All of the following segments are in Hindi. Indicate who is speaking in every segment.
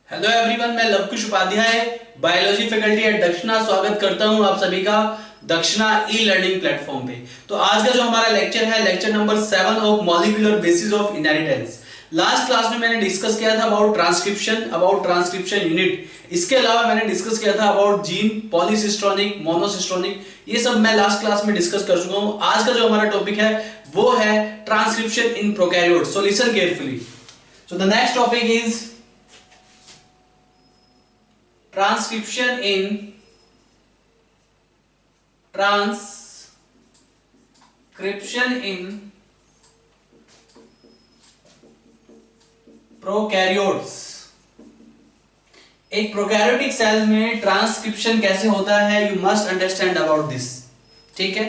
Speaker 1: हेलो एवरीवन, मैं Lavkush Upadhyay biology faculty at Dakshina स्वागत करता हूं आप सभी का दक्षिणा ई लर्निंग प्लेटफॉर्म पे। तो आज का जो हमारा लेक्चर है lecture number 7 of molecular basis of inheritance. Last class में मैंने डिस्कस किया था अबाउट ट्रांसक्रिप्शन यूनिट। इसके अलावा मैंने डिस्कस किया था अबाउट जीन, पॉलीसिस्ट्रोनिक, मोनोसिस्ट्रोनिक, ये सब मैं लास्ट क्लास में डिस्कस कर चुका हूं। आज का जो हमारा टॉपिक है वो है transcription in prokaryote. So listen carefully. So the next topic is transcription in prokaryotes। एक प्रोकैरियोटिक सेल में ट्रांसक्रिप्शन कैसे होता है, you must understand about this. ठीक है,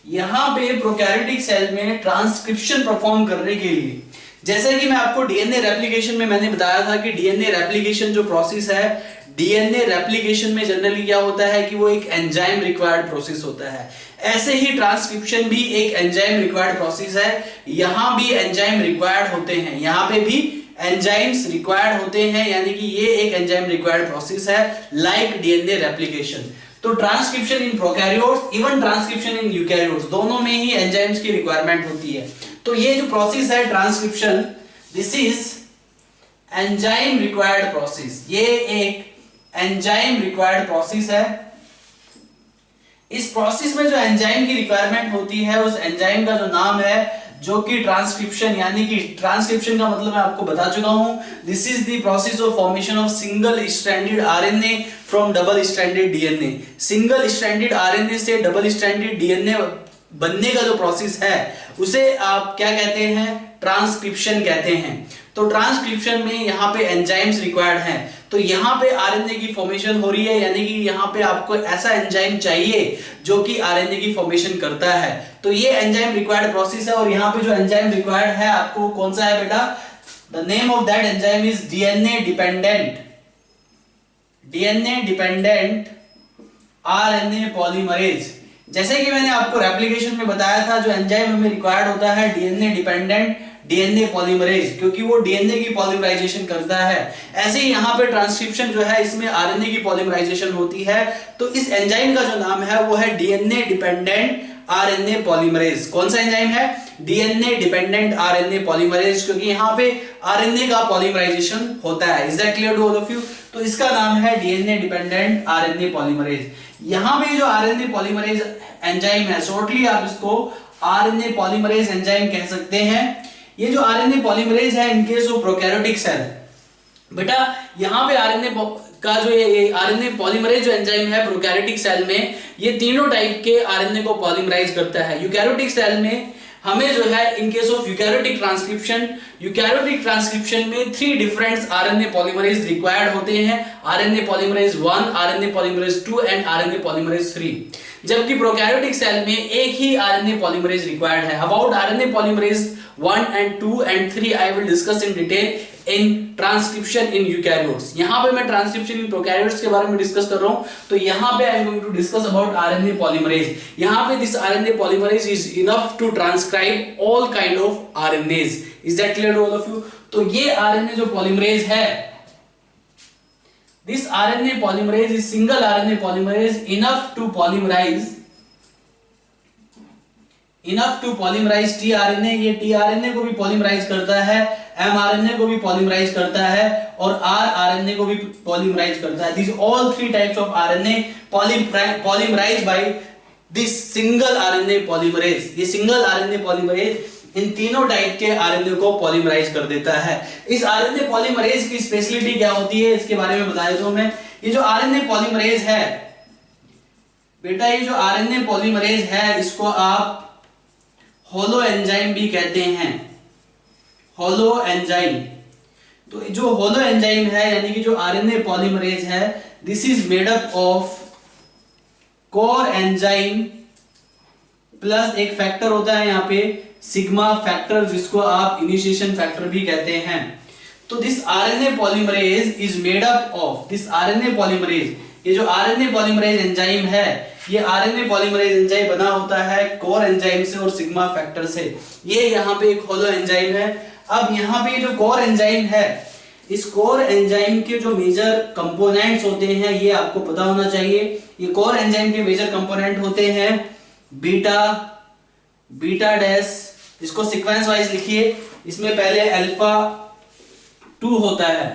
Speaker 1: यहां पे प्रोकैरियोटिक सेल में ट्रांसक्रिप्शन परफॉर्म करने के लिए, जैसे कि मैं आपको डीएनए रेप्लिकेशन में मैंने बताया था कि डीएनए रेप्लिकेशन जो प्रोसेस है, डीएनए रेप्लिकेशन में जनरली क्या होता है कि वो एक एंजाइम रिक्वायर्ड प्रोसेस होता है। ऐसे ही ट्रांसक्रिप्शन भी एक एंजाइम रिक्वायर्ड प्रोसेस है। यहां भी एंजाइम रिक्वायर्ड होते हैं, यहां पे भी एंजाइम्स रिक्वायर्ड होते हैं, यानी कि ये एक एंजाइम रिक्वायर्ड प्रोसेस है लाइक डीएनए रेप्लिकेशन। तो transcription in prokaryotes, even transcription in eukaryotes, दोनों में ही एंजाइम्स की रिक्वायरमेंट होती है। तो ये जो प्रोसेस है transcription, this is enzyme required process. ये एक एंजाइम रिक्वायर्ड प्रोसेस है। इस प्रोसेस में जो एंजाइम की रिक्वायरमेंट होती है उस एंजाइम का जो नाम है, जो कि ट्रांसक्रिप्शन, यानी कि ट्रांसक्रिप्शन का मतलब मैं आपको बता चुका हूं, this is the process of formation of single stranded RNA from double stranded DNA. Single stranded RNA से डबल स्ट्रैंडेड डीएनए बनने का जो प्रोसेस है उसे आप क्या कहते हैं, ट्रांसक्रिप्शन कहते हैं। तो ट्रांसक्रिप्शन में यहाँ पे एंजाइम्स रिक्वायर्ड हैं। तो यहाँ पे आरएनए की फॉर्मेशन हो रही है, यानी कि यहाँ पे आपको ऐसा एंजाइम चाहिए जो कि आरएनए की फॉर्मेशन करता है। तो ये एंजाइम रिक्वायर्ड प्रोसेस है। और यहाँ पे जो एंजाइम रिक्वायर्ड है आपको कौन सा है बेटा, the name of that enzyme is DNA dependent RNA polymerase. जैसे कि मैंने आपको रेप्लिकेशन में बताया था, जो एंजाइम हमें रिक्वायर्ड होता है डीएनए डिपेंडेंट डीएनए पॉलीमरेज, क्योंकि वो डीएनए की पॉलीमराइजेशन करता है। ऐसे ही यहाँ पे ट्रांसक्रिप्शन जो है इसमें आरएनए की पॉलीमराइजेशन होती है। तो इस एंजाइम का जो नाम है वो है डीएनए डिपेंडेंट आरएनए पॉलीमरेज। कौन सा एंजाइम है, डीएनए डिपेंडेंट आरएनए पॉलीमरेज, क्योंकि यहाँ पे आरएनए का पॉलीमराइजेशन होता है। Is that clear to all of you? तो इसका नाम है डीएनए डिपेंडेंट आरएनए पॉलीमरेज। यहाँ पे जो आरएनए पॉलीमरेज एंजाइम है, शॉर्टली आप इसको आरएनए पॉलीमरेज एंजाइम कह सकते हैं। ये जो आरएनए पॉलीमरेज है in case of prokaryotic cell, बेटा यहाँ पे आरएनए का जो ये आरएनए पॉलीमरेज जो एंजाइम है प्रोकैरियोटिक सेल में, ये तीनों टाइप के आरएनए को पॉलीमराइज करता है। यूकैरियोटिक सेल में हमें जो है in case of eukaryotic transcription में 3 डिफरेंट आरएनए पॉलीमरेज रिक्वायर्ड होते हैं, RNA polymerase 1, RNA polymerase 2 and RNA polymerase 3। जबकि प्रोकैरियोटिक सेल में एक ही आरएनए पॉलीमरेज रिक्वायर्ड है। About RNA polymerase 1 and 2 and 3 I will discuss in detail in transcription in eukaryotes। यहाँ पे मैं ट्रांसक्रिप्शन इन प्रोकैरियोट्स के बारे में डिस्कस कर रहा हूँ। तो यहाँ पे I am going to discuss about RNA polymerase। यहाँ पे this RNA polymerase is enough to transcribe all kind of RNAs। Is that clear to all of you? तो ये RNA जो polymerase है, this RNA polymerase is single RNA polymerase enough to polymerize tRNA। ये tRNA को भी पॉलीमराइज करता है, mRNA को भी पॉलीमराइज करता है और rRNA को भी पॉलीमराइज करता है। These all 3 types of RNA polymerized by this single RNA polymerase। ये सिंगल RNA पॉलीमरेज इन तीनों टाइप के आरएनए को पॉलीमराइज कर देता है। इस आरएनए पॉलीमरेज की स्पेशलिटी क्या होती है इसके बारे में बता देता हूं मैं। ये जो आरएनए पॉलीमरेज है बेटा, ये जो आरएनए पॉलीमरेज है इसको आप होलो एंजाइम भी कहते हैं, होलो एंजाइम। तो जो होलो एंजाइम है यानी कि जो आरएनए पॉलीमरेज है, this is made up of core enzyme plus एक फैक्टर होता है यहाँ पे सिग्मा फैक्टर, जिसको आप इनिशिएशन फैक्टर भी कहते हैं। तो this RNA polymerase is made up of this RNA polymerase, ये जो आरएनए पॉलीमरेज एंजाइम है, ये आरएनए पॉलीमरेज एंजाइम बना होता है कोर एंजाइम से और सिग्मा फैक्टर से। ये यहाँ पे एक होलो एंजाइम है। अब यहाँ पे जो कोर एंजाइम है इस कोर एंजाइम के जो मेजर कंपोनेंट्स होते हैं ये आपको पता होना चाहिए। ये कोर एंजाइम के मेजर कंपोनेंट होते हैं बीटा, बीटा डैश, इसको सीक्वेंस वाइज लिखिए। इसमें पहले अल्फा 2 होता है,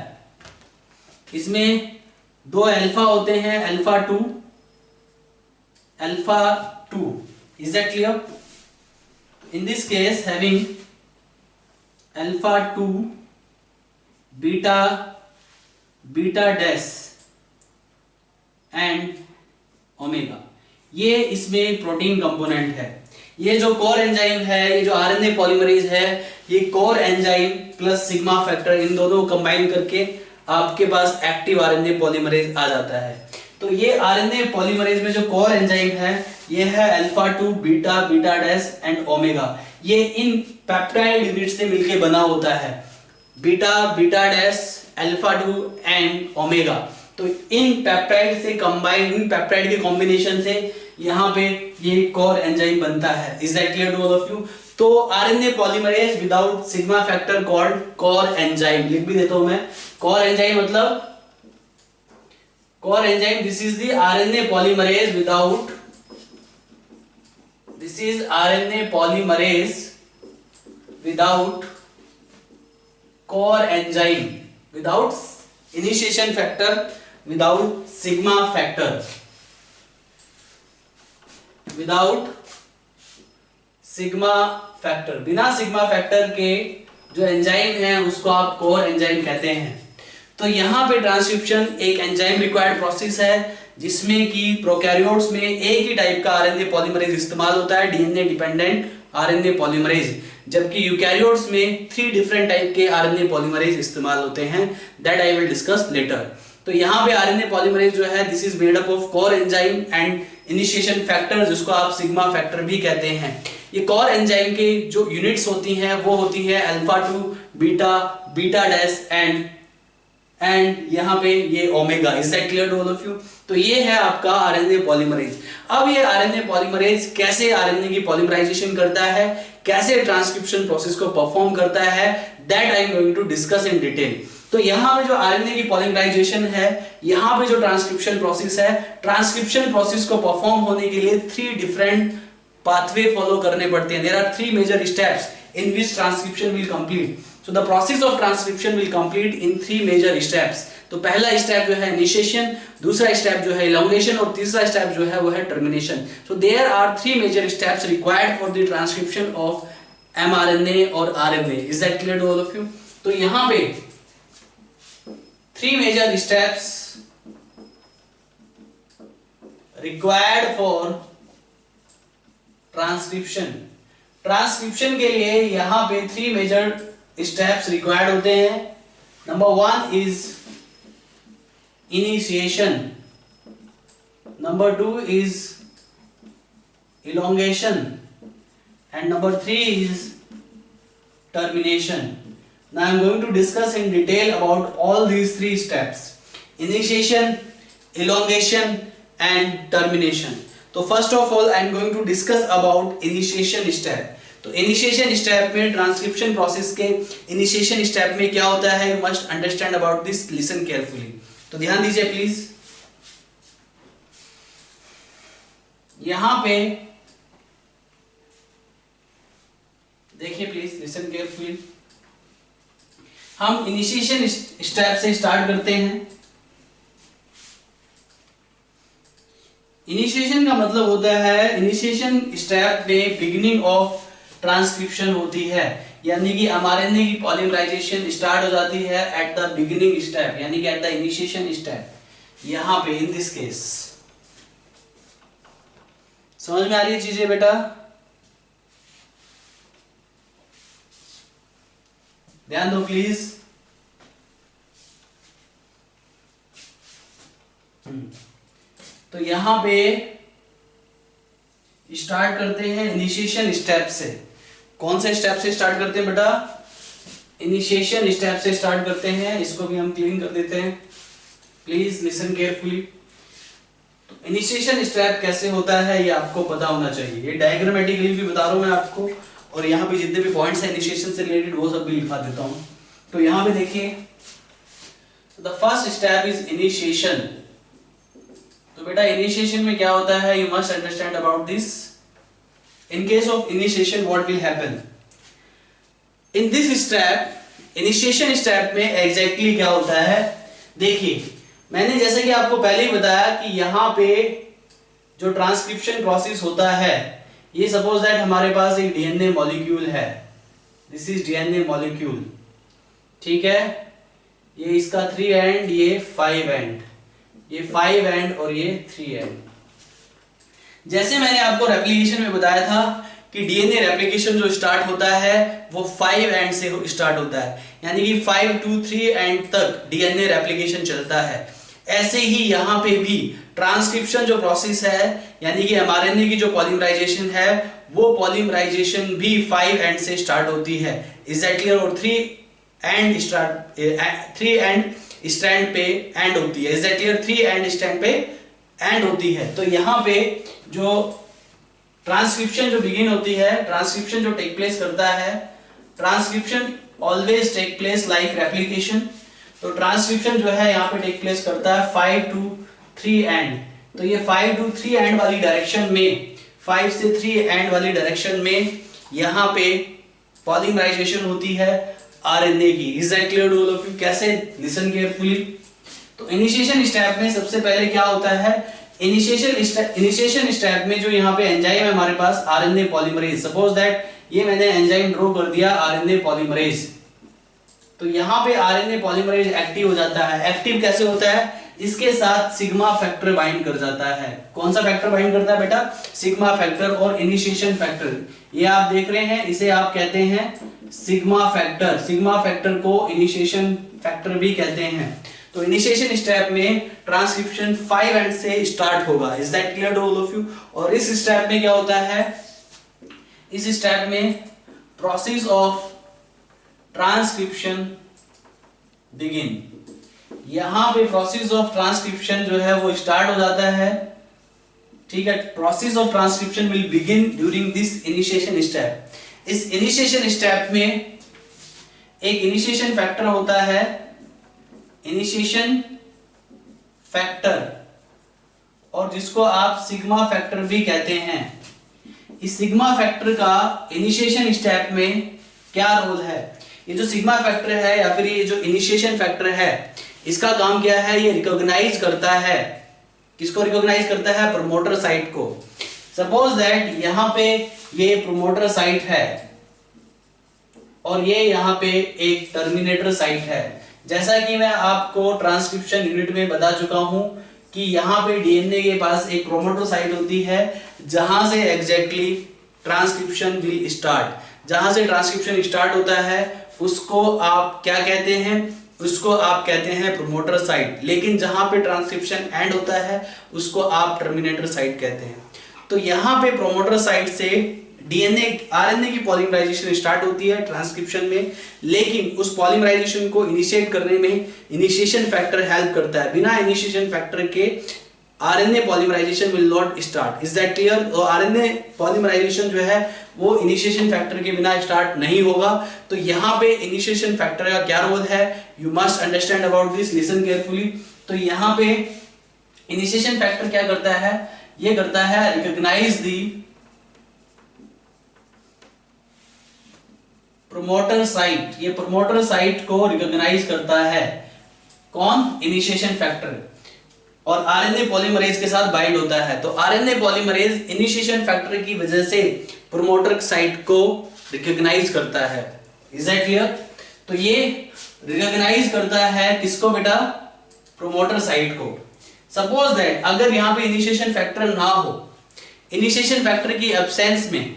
Speaker 1: इसमें 2 अल्फा होते हैं, alpha 2, alpha 2। Is that clear? In this case having alpha 2 beta, beta dash and omega, ये इसमें प्रोटीन कंपोनेंट है। ये जो कोर एंजाइम है, ये जो आरएनए पॉलीमरेज है, ये core enzyme plus sigma factor in दोनों को कंबाइन करके आपके पास एक्टिव आरएनए पॉलीमरेज आ जाता है। तो ये आरएनए पॉलीमरेज में जो कोर एंजाइम है ये है alpha 2 beta, beta dash and omega. ये इन पेप्टाइड यूनिट से मिलके बना होता है, beta, beta dash, alpha 2 and omega. तो इन पेप्टाइड से कंबाइन, इन पेप्टाइड के कॉम्बिनेशन से यहाँ पे ये कोर एंजाइम बनता है। Is that clear to all of you? तो RNA polymerase without sigma factor called core enzyme. लिख भी देता हूं मैं, कोर एंजाइम मतलब core enzyme, this is the RNA polymerase without, this is RNA polymerase without core enzyme, without initiation factor, without sigma factor, without sigma factor. बिना सिग्मा फैक्टर के जो एंजाइम है उसको आप कोर एंजाइम कहते हैं। तो यहाँ पे ट्रांसक्रिप्शन एक एंजाइम रिक्वायर्ड प्रोसेस है जिसमें कि प्रोकैरियोट्स में एक ही टाइप का आरएनए पॉलीमरेज इस्तेमाल होता है, डीएनए डिपेंडेंट आरएनए पॉलीमरेज, जबकि यूकैरियोट्स में 3 डिफरेंट टाइप के आरएनए पॉलीमरेज इस्तेमाल होते हैं, that I will discuss later. तो यहाँ पे आरएनए पॉलीमरेज जो है this is made up of core enzyme and initiation factor, जिसको आप सिग्मा फैक्टर भी कहते हैं। ये कोर एंजाइम के जो यूनिट्स होती हैं वो होती है alpha 2 beta, beta dash and यहाँ पे ये omega. Is that clear to all of you? तो ये है आपका आरएनए पॉलीमरेज। अब ये आरएनए पॉलीमरेज कैसे आरएनए की पॉलीमराइजेशन करता है, कैसे ट्रांसक्रिप्शन प्रोसेस को परफॉर्म करता है, that I am going to discuss in detail. तो यहाँ पे जो आरएनए की पॉलीमराइजेशन है, यहाँ पे जो ट्रांसक्रिप्शन प्रोसेस है, ट्रांसक्रिप्शन प्रोसेस को परफॉर्म होने के लिए 3 डिफरेंट पाथवे फॉलो करने पड़ते हैं। There are 3 major steps in which transcription will complete. So the process of transcription will complete in 3 major steps. तो पहला स्टेप जो है इनिशिएशन, दूसरा स्टेप जो है इलॉन्गेशन और तीसरा स्टेप जो है वो है termination. So there are 3 major steps required for the transcription of mRNA और RNA. Is that clear to all of you? तो यहाँ पे 3 major steps required for transcription. Transcription के लिए यहां पे 3 मेजर स्टेप्स रिक्वायर्ड होते हैं। Number 1 is initiation, number 2 is elongation and number 3 is termination. Now I am going to discuss in detail about all these 3 steps: initiation, elongation and termination. तो first of all I am going to discuss about initiation step. तो इनिशिएशन स्टेप में, ट्रांसक्रिप्शन प्रोसेस के इनिशिएशन स्टेप में क्या होता है, you must understand about this, listen carefully. तो ध्यान दीजिए प्लीज। यहां पे देखिए प्लीज, लिसन केयरफुली। हम इनिशिएशन स्टेप से स्टार्ट करते हैं। इनिशिएशन का मतलब होता है, इनिशिएशन स्टेप में बिगिनिंग ऑफ ट्रांसक्रिप्शन होती है, यानी कि एमआरएनए की पॉलीमराइजेशन स्टार्ट हो जाती है एट द बिगिनिंग स्टेप, यानी कि एट द इनिशिएशन स्टेप। यहां पे इन दिस केस समझ में आ रही है चीजें बेटा? ध्यान दो प्लीज। तो यहां पे स्टार्ट करते हैं इनिशिएशन स्टेप से। कौन से स्टेप से स्टार्ट करते हैं बेटा? इनिशिएशन स्टेप से स्टार्ट करते हैं। इसको भी हम क्लीन कर देते हैं, प्लीज लिसन केयरफुली। तो इनिशिएशन स्टेप कैसे होता है ये आपको पता होना चाहिए। ये डायग्रामेटिकली भी बता रहा हूं मैं आपको, और यहाँ पे जितने भी पॉइंट्स हैं इनिशिएशन से रिलेटेड वो सब भी लिखा देता हूं। तो यहाँ पे देखिए, the first step is initiation. तो बेटा इनिशिएशन में क्या होता है, you must understand about this. In case of initiation what will happen in this step, initiation step में एग्जैक्टली क्या होता है, देखिए मैंने जैसे कि आपको पहले ही बताया कि यहाँ पे जो ट्रांसक्रिप्शन प्रोसेस होता है, ये सपोज दैट हमारे पास एक डीएनए मॉलिक्यूल है, दिस इज डीएनए मॉलिक्यूल, ठीक है, ये इसका 3 एंड, ये 5 एंड, ये 5 एंड और ये 3 एंड। जैसे मैंने आपको रेप्लिकेशन में बताया था कि डीएनए रेप्लिकेशन जो स्टार्ट होता है वो 5 एंड से स्टार्ट होता है, यानी कि 5 to 3 एंड तक डीएनए रेप्लिकेशन चलता है। ऐसे ही यहाँ पे भी ट्रांसक्रिप्शन जो प्रोसेस है, यानी कि एमआरएनए की जो पॉलीमराइजेशन है, वो पॉलीमराइजेशन भी 5 एंड से स्टार्ट होती है। Is that clear? और 3 एंड स्ट्रैंड पे एंड होती है। Is that clear? 3 and strand पे एंड होती है। तो यहाँ पे जो ट्रांसक्रिप्शन जो बिगिन होती है, ट्रांसक्रिप्शन जो टेक प्लेस करता है, transcription always take place like replication. तो ट्रांसक्रिप्शन जो है यहाँ पे टेक प्लेस करता है 5 to 3 एंड। तो ये 5 to 3 एंड वाली डायरेक्शन में, 5 से 3 एंड वाली डायरेक्शन में यहाँ पे पॉलीमराइजेशन होती है आरएनए की। Is that clear to all of you? कैसे? Listen carefully. तो इनिशिएशन स्टेप में सबसे पहले क्या होता है, इनिशिएशन स्टेप में जो यहाँ पे एंजाइम है हमारे पास आरएनए पॉलीमरेज, सपोज दैट ये मैंने एंजाइम ड्रॉ कर दिया आरएनए पॉलीमरेज। तो यहाँ पे आरएनए पॉलीमरेज एक्टिव हो जाता है। एक्टिव कैसे होता है? इसके साथ सिग्मा फैक्टर बाइंड कर जाता है। कौन सा फैक्टर बाइंड करता है बेटा? सिग्मा फैक्टर और इनिशिएशन फैक्टर। ये आप देख रहे हैं, इसे आप कहते हैं सिग्मा फैक्टर। सिग्मा फैक्टर को इनिशिएशन फैक्टर भी कहते हैं। तो इनिशिएशन स्टेप में ट्रांसक्रिप्शन 5 एंड से स्टार्ट होगा। Is that clear to all of you? और इस स्टेप में क्या होता है, इस स्टेप में प्रोसेस ऑफ ट्रांसक्रिप्शन बिगिन। यहां पे प्रोसेस ऑफ ट्रांसक्रिप्शन जो है वो स्टार्ट हो जाता है, ठीक है। Process of transcription will begin during this initiation step. इस इनिशिएशन स्टेप में एक इनिशिएशन फैक्टर होता है, इनिशिएशन फैक्टर, और जिसको आप सिग्मा फैक्टर भी कहते हैं। इस सिग्मा फैक्टर का इनिशिएशन स्टेप में क्या रोल है? ये जो सिग्मा फैक्टर है या फिर ये जो इनिशिएशन फैक्टर है, इसका काम क्या है? ये रिकॉग्नाइज करता है, किसको रिकॉग्नाइज करता है? प्रोमोटर साइट को। सपोज दैट यहां पे ये प्रोमोटर साइट है और ये यहां पे एक टर्मिनेटर साइट है। जैसा कि मैं आपको ट्रांसक्रिप्शन यूनिट में बता चुका हूं कि यहाँ पे डीएनए के पास एक प्रोमोटर साइट होती है जहां से एग्जैक्टली ट्रांसक्रिप्शन विल स्टार्ट। जहां से ट्रांसक्रिप्शन स्टार्ट होता है उसको आप क्या कहते हैं? उसको आप कहते हैं प्रोमोटर साइट। लेकिन जहां पे ट्रांसक्रिप्शन एंड होता है उसको आप टर्मिनेटर साइट कहते हैं। तो यहाँ पे प्रोमोटर साइट से डीएनए आरएनए की पॉलीमराइजेशन स्टार्ट होती है ट्रांसक्रिप्शन में, लेकिन उस पॉलीमराइजेशन को इनिशिएट करने में इनिशिएशन फैक्टर हेल्प करता है। बिना इनिशिएशन फैक्टर के RNA polymerization will not start. Is that clear? तो आरएनए पॉलीमराइजेशन जो है वो इनिशिएशन फैक्टर के बिना स्टार्ट नहीं होगा। तो यहाँ पे इनिशिएशन फैक्टर का क्या रोल है, you must understand about this, listen carefully. तो यहाँ पे इनिशिएशन फैक्टर क्या करता है? ये करता है रिकॉग्नाइज दी प्रोमोटर साइट। ये प्रोमोटर साइट को रिकॉग्नाइज करता है कौन? Initiation factor. और आरएनए पॉलीमरेज के साथ बाइंड होता है। तो आरएनए पॉलीमरेज इनिशिएशन फैक्टर की वजह से प्रोमोटर साइट को रिकॉग्नाइज करता है। Is that clear? तो ये रिकॉग्नाइज करता है किसको बेटा? प्रोमोटर साइट को। सपोज दैट अगर यहाँ पे इनिशिएशन फैक्टर ना हो, इनिशिएशन फैक्टर की एब्सेंस में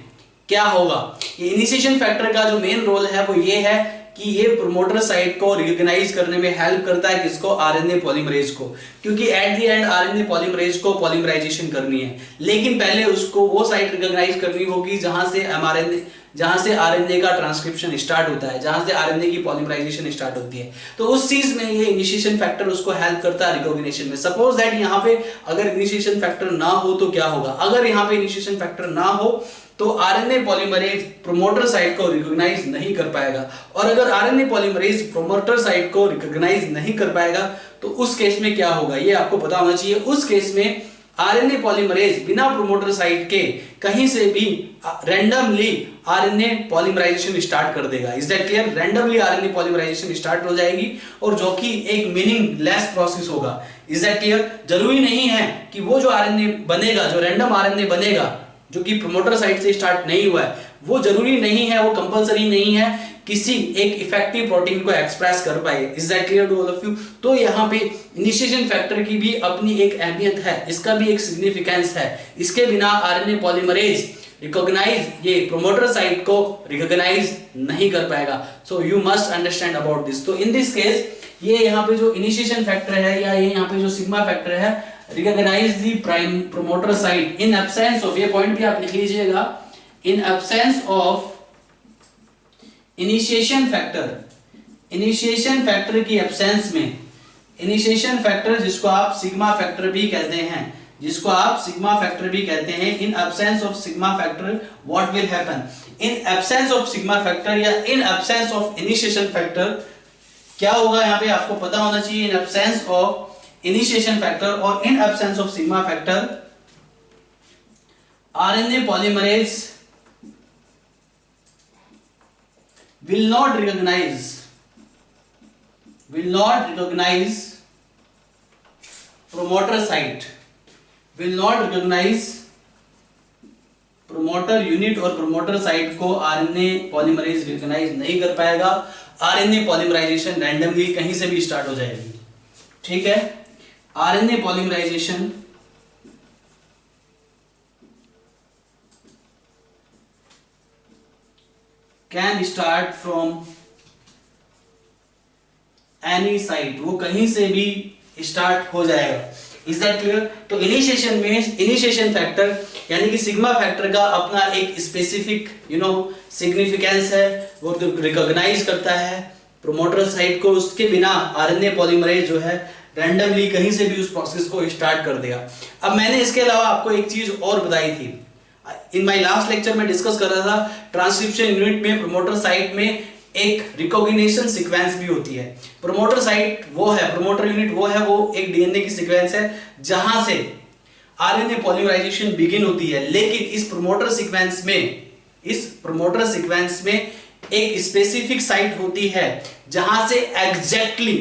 Speaker 1: क्या होगा? ये इनिशिएशन फैक्टर का जो मेन रोल है वो ये है कि ये प्रोमोटर साइट को रिकॉग्नाइज करने में हेल्प करता है किसको? आरएनए पॉलीमरेज को। क्योंकि at the end RNA polymerase को पॉलीमराइजेशन करनी है, लेकिन पहले उसको वो साइट रिकॉग्नाइज करनी होगी जहां से एमआरएनए, जहां से आरएनए का ट्रांसक्रिप्शन स्टार्ट होता है, जहां से आरएनए की पॉलीमराइजेशन स्टार्ट होती है। तो उस चीज में ये इनिशिएशन फैक्टर उसको हेल्प करता है रिकॉग्निशन में। सपोज दैट यहाँ पे अगर इनिशिएशन फैक्टर ना हो तो क्या होगा, अगर यहाँ पे इनिशिएशन फैक्टर ना हो तो आरएनए पॉलीमरेज प्रोमोटर साइट को रिकॉग्नाइज नहीं कर पाएगा, और अगर आरएनए पॉलीमरेज प्रोमोटर साइट को रिकॉग्नाइज नहीं कर पाएगा तो उस केस में क्या होगा ये आपको पता होना चाहिए। उस केस में आरएनए पॉलीमरेज बिना प्रोमोटर साइट के कहीं से भी रैंडमली आरएनए पॉलीमराइजेशन स्टार्ट कर देगा। Is that clear? Randomly RNA polymerization start हो जाएगी और जो कि एक मीनिंगलेस प्रोसेस होगा। Is that clear? जरूरी नहीं है कि वो जो आरएनए बनेगा, जो रैंडम आरएनए बनेगा जो कि प्रोमोटर साइट से स्टार्ट नहीं हुआ है, वो जरूरी नहीं है, वो कंपलसरी नहीं है किसी एक इफेक्टिव प्रोटीन को एक्सप्रेस कर पाए। Is that clear to all of you? तो यहाँ पे इनिशिएशन फैक्टर की भी अपनी एक अहमियत है, इसका भी एक सिग्निफिकेंस है। इसके बिना आरएनए पॉलीमरेज रिकॉग्नाइज ये प्रोमोटर साइट को रिकॉग्नाइज नहीं कर पाएगा। So you must understand about this. तो इन दिस केस ये यहाँ पे जो इनिशिएशन फैक्टर है या ये यहाँ पे जो सिग्मा फैक्टर है, recognize the prime promoter site in absence of, ये पॉइंट भी आप लिख लीजिएगा, in absence of initiation factor. Initiation factor की एब्सेंस में, इनिशिएशन फैक्टर जिसको आप सिग्मा फैक्टर भी कहते हैं, जिसको आप सिग्मा फैक्टर भी कहते हैं, in absence of sigma factor what will happen? In absence of sigma factor या in absence of initiation factor क्या होगा यहाँ पे आपको पता होना चाहिए। In absence of initiation factor और in absence of sigma factor RNA polymerase will not recognize promoter site, will not recognize promoter unit और promoter site को आरएनए पॉलीमरेज रिकॉग्नाइज नहीं कर पाएगा। आरएनए पॉलीमराइजेशन रैंडमली कहीं से भी स्टार्ट हो जाएगी। ठीक है, RNA polymerization can start from any site, वो कहीं से भी स्टार्ट हो जाएगा। Is that clear? तो इनिशिएशन में इनिशिएशन फैक्टर यानी कि सिग्मा फैक्टर का अपना एक स्पेसिफिक सिग्निफिकेंस है, वो रिकॉग्नाइज करता है प्रोमोटर साइट को, उसके बिना आरएनए पॉलीमरेज जो है रैंडमली कहीं से भी उस प्रोसेस को स्टार्ट कर देगा। अब मैंने इसके अलावा आपको एक चीज और बताई थी, इन माय लास्ट लेक्चर में डिस्कस कर रहा था, ट्रांसक्रिप्शन यूनिट में प्रोमोटर साइट में एक रिकॉग्निशन सीक्वेंस भी होती है। प्रोमोटर साइट वो है, प्रोमोटर यूनिट वो है, वो एक डीएनए की सीक्वेंस है जहां से आरएनए पॉलीमराइजेशन बिगिन होती है। लेकिन इस प्रोमोटर सीक्वेंस में एक स्पेसिफिक साइट होती है जहां से एग्जैक्टली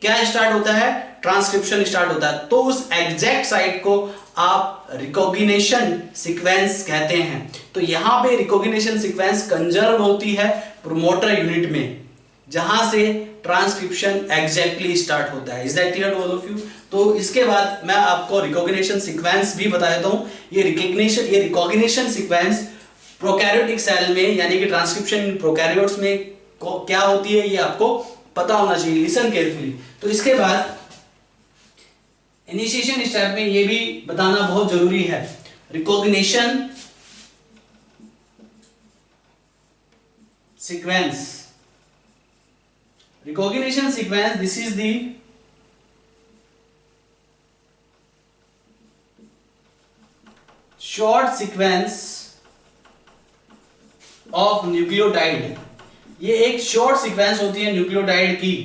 Speaker 1: क्या स्टार्ट होता है? ट्रांसक्रिप्शन स्टार्ट होता है। तो उस एग्जैक्ट साइट को आप रिकॉग्निशन सीक्वेंस कहते हैं। तो यहां पे रिकॉग्निशन सीक्वेंस कंजर्व होती है प्रोमोटर यूनिट में, जहां से ट्रांसक्रिप्शन एग्जैक्टली स्टार्ट होता है। Is that clear to all of you? तो इसके बाद मैं आपको रिकॉग्निशन सीक्वेंस भी बता देता हूं। ये रिकॉग्निशन सीक्वेंस प्रोकैरियोटिक सेल में यानी कि ट्रांसक्रिप्शन प्रोकैरियोट्स में क्या होती है ये आपको पता होना चाहिए। Listen carefully. तो इसके बाद इनिशिएशन स्टेप में ये भी बताना बहुत जरूरी है, recognition sequence, this is the short sequence of nucleotide. ये एक शॉर्ट सीक्वेंस होती है न्यूक्लियोटाइड की,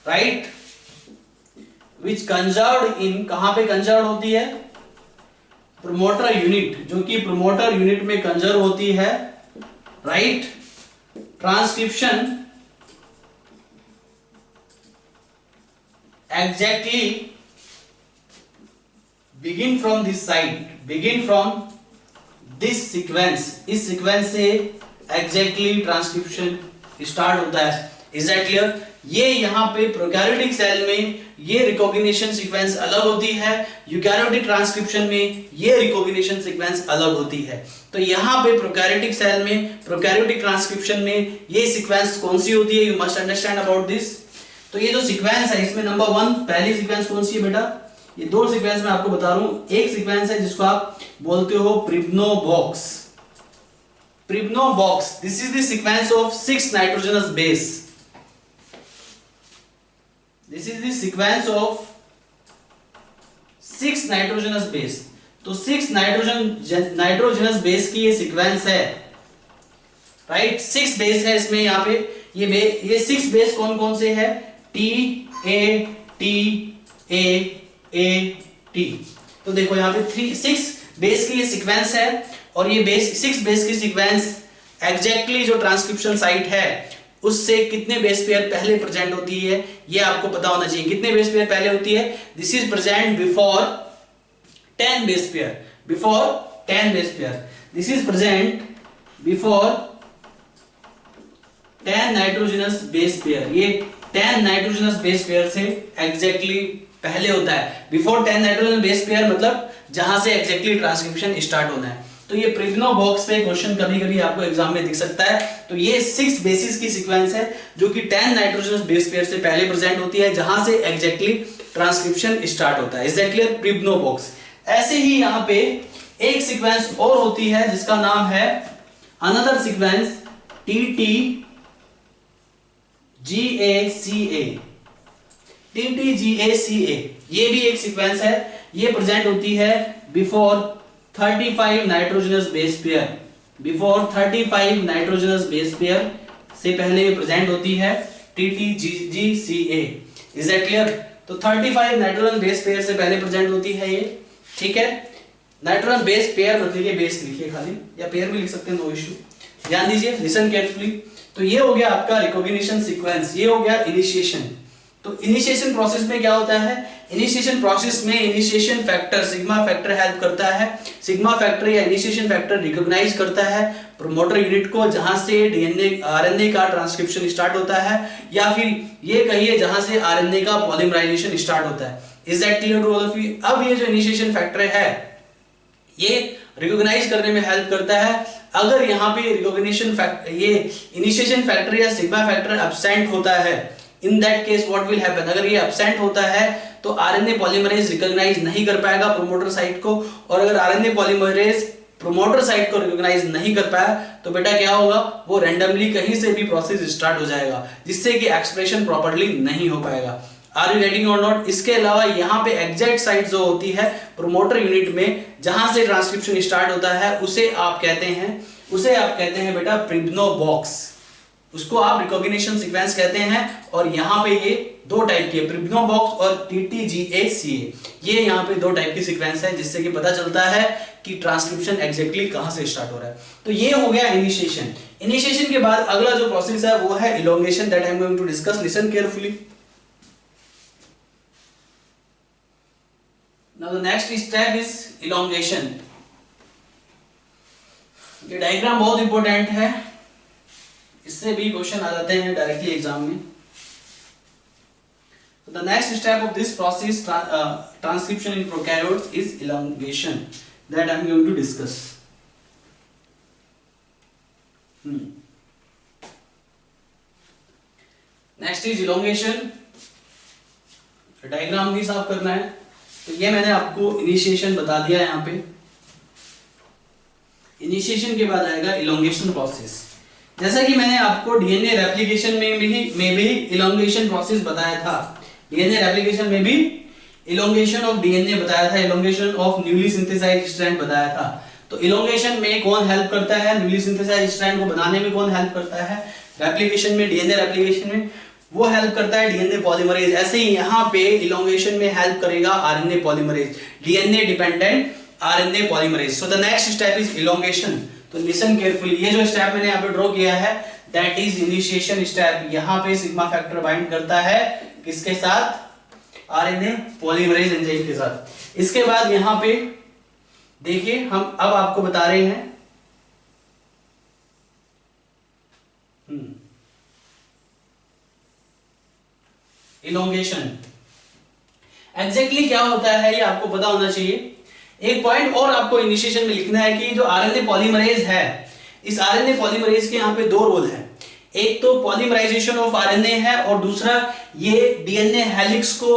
Speaker 1: राइट, विच कंजर्व्ड इन, कहां पे कंजर्व होती है? प्रोमोटर यूनिट, जो कि प्रोमोटर यूनिट में कंजर्व होती है, right. Transcription exactly begin from this side, begin from this sequence, इस सीक्वेंस से एग्जैक्टली ट्रांसक्रिप्शन स्टार्ट होता है। Is that clear? ये यहाँ पे प्रोकैरियोटिक सेल में ये रिकॉग्निशन सीक्वेंस अलग होती है, यूकैरियोटिक ट्रांसक्रिप्शन में ये रिकॉग्निशन सीक्वेंस अलग होती है। तो यहाँ पे प्रोकैरियोटिक सेल में, प्रोकैरियोटिक ट्रांसक्रिप्शन में ये सीक्वेंस कौन सी होती है? You must understand about this. तो ये जो सीक्वेंस है इसमें नंबर 1 पहली सीक्वेंस कौन सी है बेटा? ये दो सीक्वेंस मैं आपको बता रहा हूं। एक सीक्वेंस है जिसको आप बोलते हो प्रिब्नो box, Pribno box. This is the sequence of 6 nitrogenous base. This is the sequence of 6 nitrogenous base. तो 6 नाइट्रोजनस बेस की ये सीक्वेंस है, राइट। 6 बेस है इसमें, यहाँ पे ये 6 बेस कौन कौन से है? T A T A A T. तो देखो यहाँ पे 6 बेस की ये सीक्वेंस है, और ये 6 बेस की सीक्वेंस एग्जैक्टली जो ट्रांसक्रिप्शन साइट है उससे कितने बेस पेयर पहले प्रेजेंट होती है ये आपको पता होना चाहिए। कितने बेस पेयर पहले होती है? This is present before 10 base pair, before 10 base pair. This is present before 10 nitrogenous base pair. ये 10 नाइट्रोजनस बेस पेयर से एग्जैक्टली पहले होता है। बिफोर 10 नाइट्रोजन बेस पेयर मतलब जहां से एग्जैक्टली ट्रांसक्रिप्शन स्टार्ट होना है। तो ये प्रिब्नो बॉक्स पे क्वेश्चन कभी कभी आपको एग्जाम में दिख सकता है। तो ये 6 बेसिस की सीक्वेंस है जो कि 10 नाइट्रोजनस बेस पेयर से पहले प्रेजेंट होती है, जहां से एग्जैक्टली ट्रांसक्रिप्शन स्टार्ट होता है। Is that clear? Pribnow box. ऐसे ही यहां पे एक सीक्वेंस और होती है जिसका नाम है अनदर सीक्वेंस TTGACA। TTGACA ये भी एक सीक्वेंस है। ये प्रेजेंट होती है before 35 nitrogenous base pair. Before 35 nitrogenous base pair से पहले ये प्रेजेंट होती है TTGCA। Is that clear? तो 35 नाइट्रोजन बेस पेयर से पहले प्रेजेंट होती है ये, ठीक है। नाइट्रोजन बेस पेयर मतलब ये बेस लिखिए खाली, या पेयर भी लिख सकते हैं, नो इश्यू। ध्यान दीजिए, लिसन केयरफुली। तो ये हो गया आपका रिकॉग्निशन सीक्वेंस, ये हो गया इनिशिएशन। तो इनिशिएशन प्रोसेस में क्या होता है? इनिशिएशन प्रोसेस में initiation factor sigma factor help करता है। सिग्मा फैक्टर या इनिशिएशन फैक्टर रिकॉग्नाइज करता है प्रोमोटर यूनिट को, जहां से डीएनए आरएनए का ट्रांसक्रिप्शन स्टार्ट होता है, या फिर ये कहिए जहां से आरएनए का पॉलीमराइजेशन स्टार्ट होता है। Is that clear to all of you? अब ये जो इनिशिएशन फैक्टर है ये रिकॉग्नाइज करने में हेल्प करता है। अगर यहाँ पे रिकॉग्निशन फैक्टर, ये इनिशिएशन फैक्टर या सिग्मा फैक्टर एब्सेंट होता है, in that case what will happen? अगर ये एब्सेंट होता है तो आरएनए पॉलीमरेज रिकॉग्नाइज नहीं कर पाएगा प्रोमोटर साइट को, और अगर आरएनए पॉलीमरेज प्रोमोटर साइट को रिकॉग्नाइज नहीं कर पाया तो बेटा क्या होगा? वो रैंडमली कहीं से भी प्रोसेस स्टार्ट हो जाएगा, जिससे कि एक्सप्रेशन प्रॉपर्ली नहीं हो पाएगा। आर यू गेटिंग और नॉट? इसके अलावा यहाँ पे एग्जैक्ट साइट जो होती है प्रोमोटर यूनिट में, जहां से ट्रांसक्रिप्शन स्टार्ट होता है, उसे आप कहते हैं बेटा प्रिब्नो बॉक्स। उसको आप रिकॉग्निशन सीक्वेंस कहते हैं। और यहाँ पे ये 2 टाइप की है, प्रिब्नो बॉक्स और TTGACA। ये यहाँ पे 2 टाइप की सीक्वेंस है, जिससे कि पता चलता है कि ट्रांसक्रिप्शन एग्जैक्टली कहां से स्टार्ट हो रहा है। तो ये हो गया इनिशिएशन। इनिशिएशन के बाद अगला जो प्रोसेस है वो है elongation, that I am going to discuss. Listen carefully. Now the next step is elongation. ये डायग्राम बहुत इंपॉर्टेंट है, इससे भी क्वेश्चन आ जाते हैं डायरेक्टली एग्जाम में। So the next step of this process, transcription in prokaryotes, is elongation, that I am going to discuss. Next is elongation. Diagram भी साफ करना है। तो ये मैंने आपको इनिशिएशन बता दिया है। यहाँ पे इनिशिएशन के बाद आएगा इलोंगेशन प्रोसेस। जैसा कि मैंने आपको डीएनए रेप्लिकेशन में भी इलोंगेशन प्रोसेस बताया था। डीएनए रेप्लिकेशन में भी इलोंगेशन ऑफ डीएनए बताया था, elongation of newly synthesized strand बताया था। तो इलोंगेशन में कौन हेल्प करता है? न्यूली सिंथेसाइज्ड स्ट्रैंड को बनाने में कौन हेल्प करता है? रेप्लिकेशन में, डीएनए रेप्लिकेशन में वो हेल्प करता है डीएनए पॉलीमरेज। ऐसे ही यहाँ पे इलोंगेशन में हेल्प करेगा RNA polymerase, DNA dependent RNA polymerase. So the next step is elongation. तो लिसन केयरफुली, ये जो स्टेप मैंने यहाँ पे ड्रॉ किया है दैट इज इनिशिएशन स्टेप। यहाँ पे सिग्मा फैक्टर बाइंड करता है किसके साथ? आरएनए पॉलीमरेज एंजाइम के साथ। इसके बाद यहाँ पे देखिए, हम अब आपको बता रहे हैं इलोंगेशन एग्जैक्टली क्या होता है ये आपको पता होना चाहिए। एक पॉइंट और आपको इनिशिएशन में लिखना है कि जो आरएनए पॉलीमरेज है, इस आरएनए पॉलीमरेज के यहाँ पे 2 रोल है। एक तो पॉलीमराइजेशन ऑफ आरएनए है, और दूसरा ये डीएनए हेलिक्स को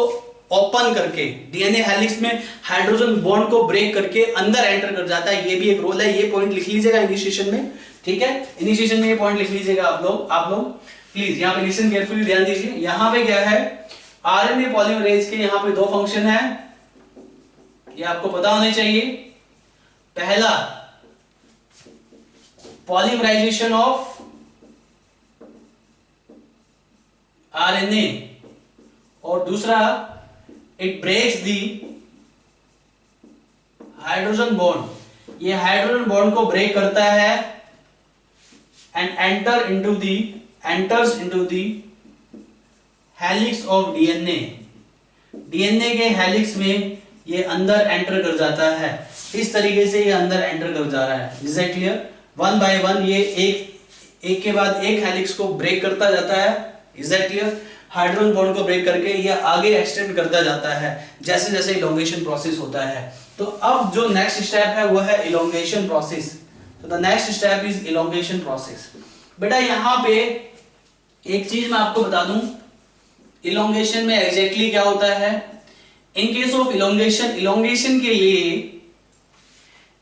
Speaker 1: ओपन करके, डीएनए हेलिक्स में हाइड्रोजन बॉन्ड को ब्रेक करके अंदर एंटर कर जाता है। ये भी एक रोल है, ये पॉइंट लिख लीजिएगा इनिशिएशन में, ठीक है, इनिशिएशन में ये पॉइंट लिख लीजिएगा आप लोग प्लीज यहाँ पे लिसन केयरफुली, ध्यान दीजिए। यहाँ पे क्या है, आरएनए पॉलीमरेज के यहाँ पे दो फंक्शन है, ये आपको पता होने चाहिए। पहला पॉलीमराइजेशन ऑफ आरएनए और दूसरा it breaks the hydrogen bond. ये हाइड्रोजन बॉन्ड को ब्रेक करता है and enters into the helix of DNA. DNA के हेलिक्स में ये अंदर एंटर कर जाता है, इस तरीके से ये अंदर एंटर कर जा रहा है। Is that clear? One by one ये एक के बाद एक हेलिक्स को ब्रेक करता जाता है। Is that clear? Hydrogen bond को ब्रेक करके ये आगे एक्सटेंड करता जाता है जैसे जैसे इलोंगेशन प्रोसेस होता है। तो अब जो नेक्स्ट स्टेप है वो है इलोंगेशन प्रोसेस। तो the next step is elongation process. बेटा यहाँ पे एक चीज मैं आपको बता दूं, इलोंगेशन में एग्जैक्टली क्या होता है। इन केस ऑफ इलोंगेशन के लिए,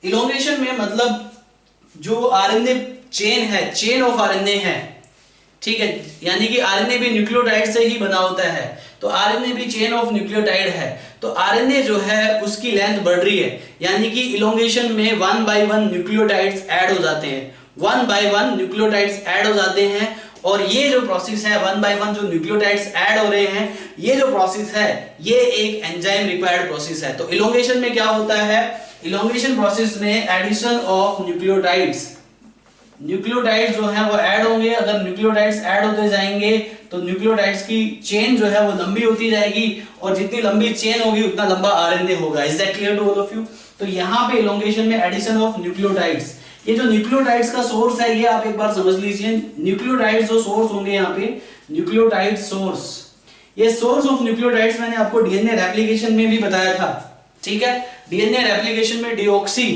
Speaker 1: इलोंगेशन में मतलब जो आरएनए चेन है, चेन ऑफ आरएनए है, ठीक है, यानी कि आरएनए भी न्यूक्लियोटाइड से ही बना होता है, तो आरएनए भी चेन ऑफ न्यूक्लियोटाइड है। तो आरएनए जो है उसकी लेंथ बढ़ रही है, यानी कि इलोंगेशन में 1 by 1 न्यूक्लियोटाइड्स ऐड हो जाते हैं, 1 by 1 न्यूक्लियोटाइड्स ऐड हो जाते हैं। और ये जो प्रोसेस है 1 by 1 जो न्यूक्लियोटाइड्स ऐड हो रहे हैं, ये जो प्रोसेस है ये एक एंजाइम रिक्वायर्ड प्रोसेस है। तो इलोंगेशन में क्या होता है, इलोंगेशन प्रोसेस में एडिशन ऑफ न्यूक्लियोटाइड्स, न्यूक्लियोटाइड्स जो है वो ऐड होंगे। अगर न्यूक्लियोटाइड्स ऐड होते जाएंगे तो न्यूक्लियोटाइड्स की चेन जो है वो लंबी होती जाएगी, और जितनी लंबी चेन होगी उतना लंबा आरएनए होगा। Is that clear to all of you? तो यहाँ पे इलोंगेशन में एडिशन ऑफ न्यूक्लियोटाइड्स, ये जो न्यूक्लियोटाइड्स का सोर्स है ये आप एक बार समझ लीजिए। न्यूक्लियोटाइड्स जो सोर्स होंगे यहाँ पे, न्यूक्लियोटाइड सोर्स, ये सोर्स ऑफ न्यूक्लियोटाइड्स मैंने आपको डीएनए रेप्लिकेशन में भी बताया था, ठीक है। डीएनए रेप्लिकेशन में डीऑक्सी,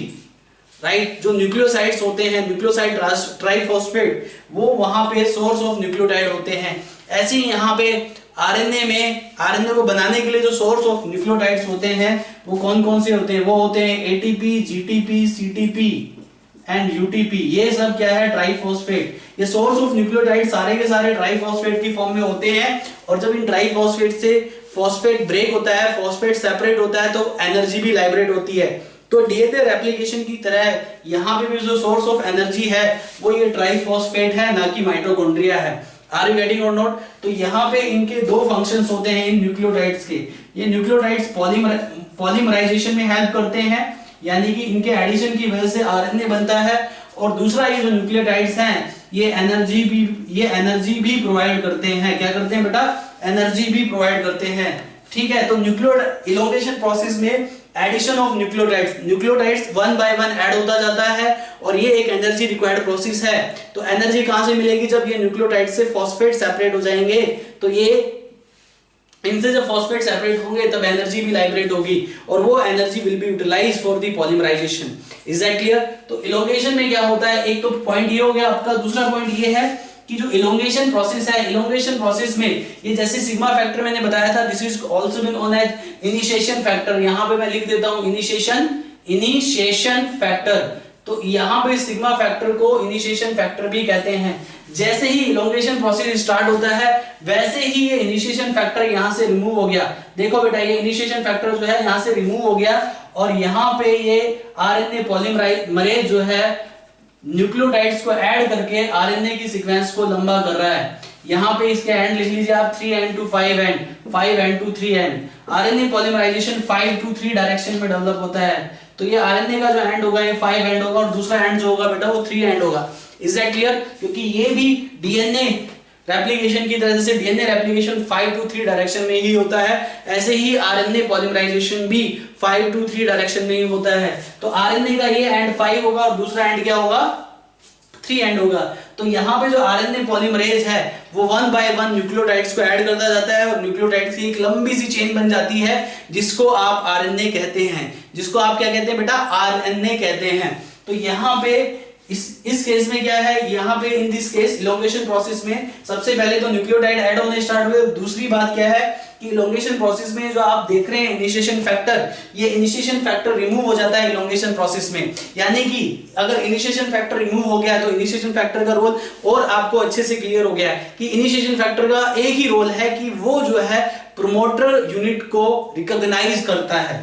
Speaker 1: राइट, जो न्यूक्लियोसाइड्स होते हैं, न्यूक्लियोसाइड ट्राइफॉस्फेट, वो वहां पे सोर्स ऑफ न्यूक्लियोटाइड होते हैं। ऐसे ही यहाँ पे आरएनए में, आरएनए को बनाने के लिए जो सोर्स ऑफ न्यूक्लियोटाइड्स होते हैं वो कौन कौन से होते हैं, वो होते हैं ATP, GTP, CTP and UTP. ये सब क्या है, ट्राइफॉस्फेट। ये सोर्स ऑफ न्यूक्लियोटाइड सारे के सारे ट्राइफॉस्फेट की फॉर्म में होते हैं, और जब इन ट्राइफॉस्फेट से फॉस्फेट ब्रेक होता है, फॉस्फेट सेपरेट होता है, तो एनर्जी भी लाइब्रेट होती है। तो डीएनए रेप्लिकेशन की तरह यहाँ पे भी जो सोर्स ऑफ एनर्जी है वो ये ट्राइफॉस्फेट है, ना कि माइटोकॉन्ड्रिया है। आर यू गेटिंग और नॉट? तो यहाँ पे इनके दो फंक्शंस होते हैं इन न्यूक्लियोटाइड्स के। ये न्यूक्लियोटाइड्स पॉलीमराइजेशन में हेल्प करते हैं, यानी कि इनके एडिशन की वजह से आरएनए बनता है, और दूसरा ये जो न्यूक्लियोटाइड्स हैं ये एनर्जी भी प्रोवाइड करते हैं। क्या करते हैं बेटा? एनर्जी भी प्रोवाइड करते हैं, ठीक है। तो इलोंगेशन प्रोसेस में addition of nucleotides 1 by 1 add होता जाता है, और ये एक एनर्जी रिक्वायर्ड प्रोसेस है। तो एनर्जी कहां से मिलेगी? जब ये न्यूक्लियोटाइड से फॉस्फेट सेपरेट हो जाएंगे, तो ये इनसे जब फॉस्फेट सेपरेट होंगे तब एनर्जी भी लाइब्रेट होगी, और वो energy will be utilized for the polymerization. Is that clear? तो इलोंगेशन में क्या होता है, एक तो पॉइंट ये हो गया आपका। दूसरा पॉइंट ये है कि जो इलोंगेशन प्रोसेस है, इलोंगेशन प्रोसेस में ये जैसे सिग्मा फैक्टर मैंने बताया था, this is also been known as initiation factor. यहां पे मैं लिख देता हूं इनिशिएशन फैक्टर। तो यहां पे सिग्मा फैक्टर को इनिशिएशन फैक्टर भी कहते हैं। जैसे ही इलोंगेशन प्रोसेस स्टार्ट होता है वैसे ही ये इनिशिएशन फैक्टर यहां से रिमूव हो गया। देखो बेटा, ये इनिशिएशन फैक्टर जो है यहां से रिमूव हो गया, और यहां पे ये आरएनए पॉलीमरेज जो है न्यूक्लियोटाइड्स को ऐड करके आरएनए की सीक्वेंस को लंबा कर रहा है। यहाँ पे इसके एंड लिख लीजिए आप 3 end to 5 end, 5 end to 3 end। RNA polymerization 5 to 3 direction में डेवलप होता है। तो ये आरएनए का जो एंड होगा ये 5 end होगा, और दूसरा एंड जो होगा बेटा वो 3 end होगा। Is that clear? क्योंकि ये भी डीएनए रेप्लिकेशन की तरह से डीएनए रेप्लिकेशन 5 to 3 डायरेक्शन में ही होता है, ऐसे ही आरएनए पॉलीमराइजेशन भी 5 to 3 डायरेक्शन में ही होता है। तो आरएनए का ये एंड 5 होगा और दूसरा एंड क्या होगा, 3 एंड होगा। तो यहाँ पे जो आरएनए पॉलीमरेज है वो 1 by 1 न्यूक्लियोटाइड्स को ऐड करता जाता है, और न्यूक्लियोटाइड्स की एक लंबी सी चेन बन जाती है, जिसको आप आरएनए कहते हैं। जिसको आप क्या कहते हैं बेटा? आरएनए कहते हैं। तो यहाँ पे इस केस में क्या है, यहाँ पे इन दिस केस इलोंगेशन प्रोसेस में सबसे पहले तो न्यूक्लियोटाइड ऐड होने स्टार्ट हुए। दूसरी बात क्या है कि इलोंगेशन प्रोसेस में जो आप देख रहे हैं इनिशिएशन फैक्टर, ये इनिशिएशन फैक्टर रिमूव हो जाता है इलोंगेशन प्रोसेस में। यानी कि अगर इनिशिएशन फैक्टर रिमूव हो गया तो इनिशिएशन फैक्टर का रोल और आपको अच्छे से क्लियर हो गया कि इनिशिएशन फैक्टर का एक ही रोल है कि वो जो है प्रोमोटर यूनिट को रिकॉग्नाइज करता है।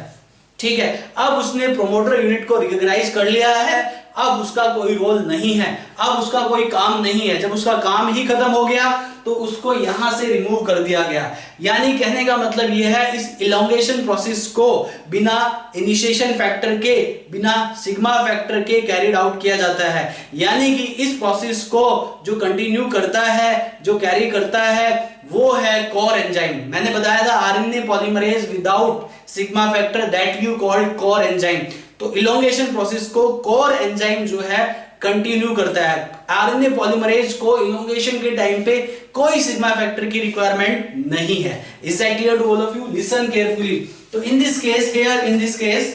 Speaker 1: ठीक है, अब उसने प्रोमोटर यूनिट को रिकॉग्नाइज कर लिया है, अब उसका कोई रोल नहीं है, अब उसका कोई काम नहीं है। जब उसका काम ही खत्म हो गया तो उसको यहां से रिमूव कर दिया गया। यानी कहने का मतलब यह है इस इलोंगेशन प्रोसेस को बिना इनिशिएशन फैक्टर के, बिना सिग्मा फैक्टर के कैरिड आउट किया जाता है। यानी कि इस प्रोसेस को जो कंटिन्यू करता है, जो कैरी करता है, वो है कोर एंजाइम। मैंने बताया था RNA polymerase without sigma factor that you called core enzyme. तो इलोंगेशन प्रोसेस को कोर एंजाइम जो है कंटिन्यू करता है। आरएनए पॉलीमरेज को इलोंगेशन के टाइम पे कोई सिग्मा फैक्टर की रिक्वायरमेंट नहीं है। Is that clear to all of you? Listen carefully. तो in this case, here in this case,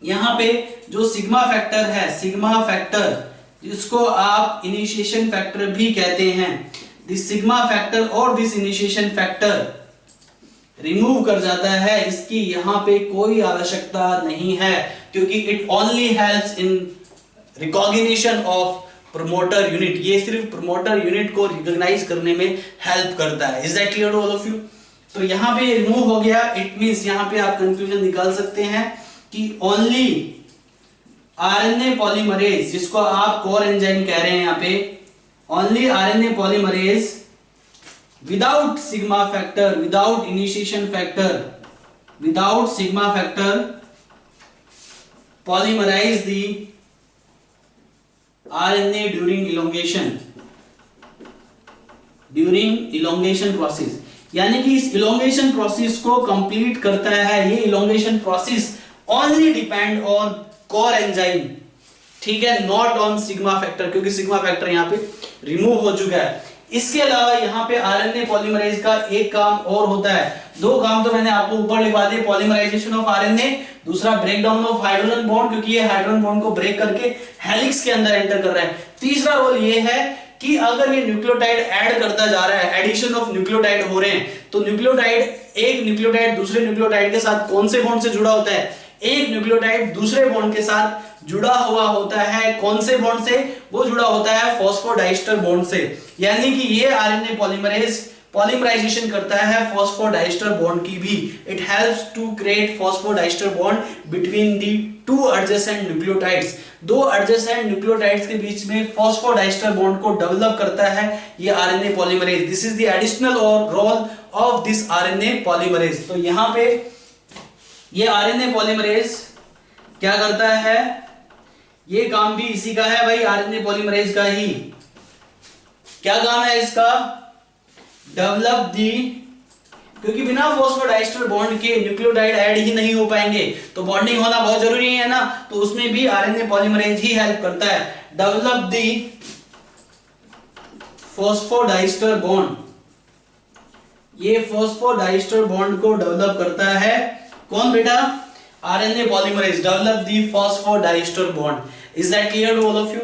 Speaker 1: यहां पे जो सिग्मा फैक्टर है, सिग्मा फैक्टर जिसको आप इनिशिएशन फैक्टर भी कहते हैं, दिस सिग्मा फैक्टर और दिस इनिशिएशन फैक्टर रिमूव कर जाता है। इसकी यहां पे कोई आवश्यकता नहीं है क्योंकि it only helps in recognition of promoter unit. ये सिर्फ प्रोमोटर यूनिट को रिकॉग्नाइज करने में हेल्प करता है। Is that clear to all of you? तो यहां पे रिमूव हो गया, इट मींस यहां पे आप कंक्लूजन निकाल सकते हैं कि ओनली आरएनए पॉलीमरेज, जिसको आप कोर एंजाइम कह रहे हैं यहां पे, only RNA polymerase without sigma factor, without initiation factor, without sigma factor polymerize the RNA during elongation, during elongation process। यानी कि इस elongation process को complete करता है। ये elongation process only depend on core enzyme, ठीक है, not on sigma factor, क्योंकि sigma factor यहाँ पे remove हो चुका है। इसके अलावा यहाँ पे आरएनए पॉलीमरेज का एक काम और होता है। दो काम तो मैंने आपको ऊपर लिखवा दिए, पॉलीमराइजेशन ऑफ आरएनए, दूसरा break down of hydrogen bond, क्योंकि ये हाइड्रोजन बॉन्ड को ब्रेक करके हेलिक्स के अंदर एंटर कर रहा है। तीसरा रोल ये है कि अगर ये न्यूक्लियोटाइड ऐड करता जा रहा है, एडिशन ऑफ न्यूक्लियोटाइड हो रहे हैं, तो न्यूक्लियोटाइड, एक न्यूक्लियोटाइड दूसरे न्यूक्लियोटाइड के साथ कौन से बॉन्ड से जुड़ा होता है? एक न्यूक्लियोटाइड दूसरे बॉन्ड के साथ जुड़ा हुआ होता है। कौन से बॉन्ड से? वो जुड़ा होता है फॉस्फोडाइस्टर बॉन्ड से। यानी कि ये आरएनए पॉलीमरेज पॉलीमराइजेशन करता है फॉस्फोडाइस्टर बॉन्ड की भी। It helps to create phosphodiester bond between the two adjacent nucleotides. दो एडजेसेंट न्यूक्लियोटाइड्स के बीच में फॉस्फोडाइस्टर बॉन्ड को डेवलप करता है ये RNA polymerase. This is the additional role of this RNA polymerase. तो यहां पे ये आरएनए पॉलीमरेज क्या करता है? ये काम भी इसी का है भाई, आरएनए पॉलीमरेज का ही। क्या काम है इसका? डेवलप दी, क्योंकि बिना फॉस्फोडाइस्टर बॉन्ड के न्यूक्लियोटाइड ऐड ही नहीं हो पाएंगे, तो बॉन्डिंग होना बहुत जरूरी है ना, तो उसमें भी आरएनए पॉलीमरेज ही हेल्प करता है। डेवलप दी फॉस्फोडाइस्टर बॉन्ड, ये फॉस्फोडाइस्टर बॉन्ड को डेवलप करता है कौन बेटा? RNA polymerase develop the phosphodiester bond. Is that clear to all of you?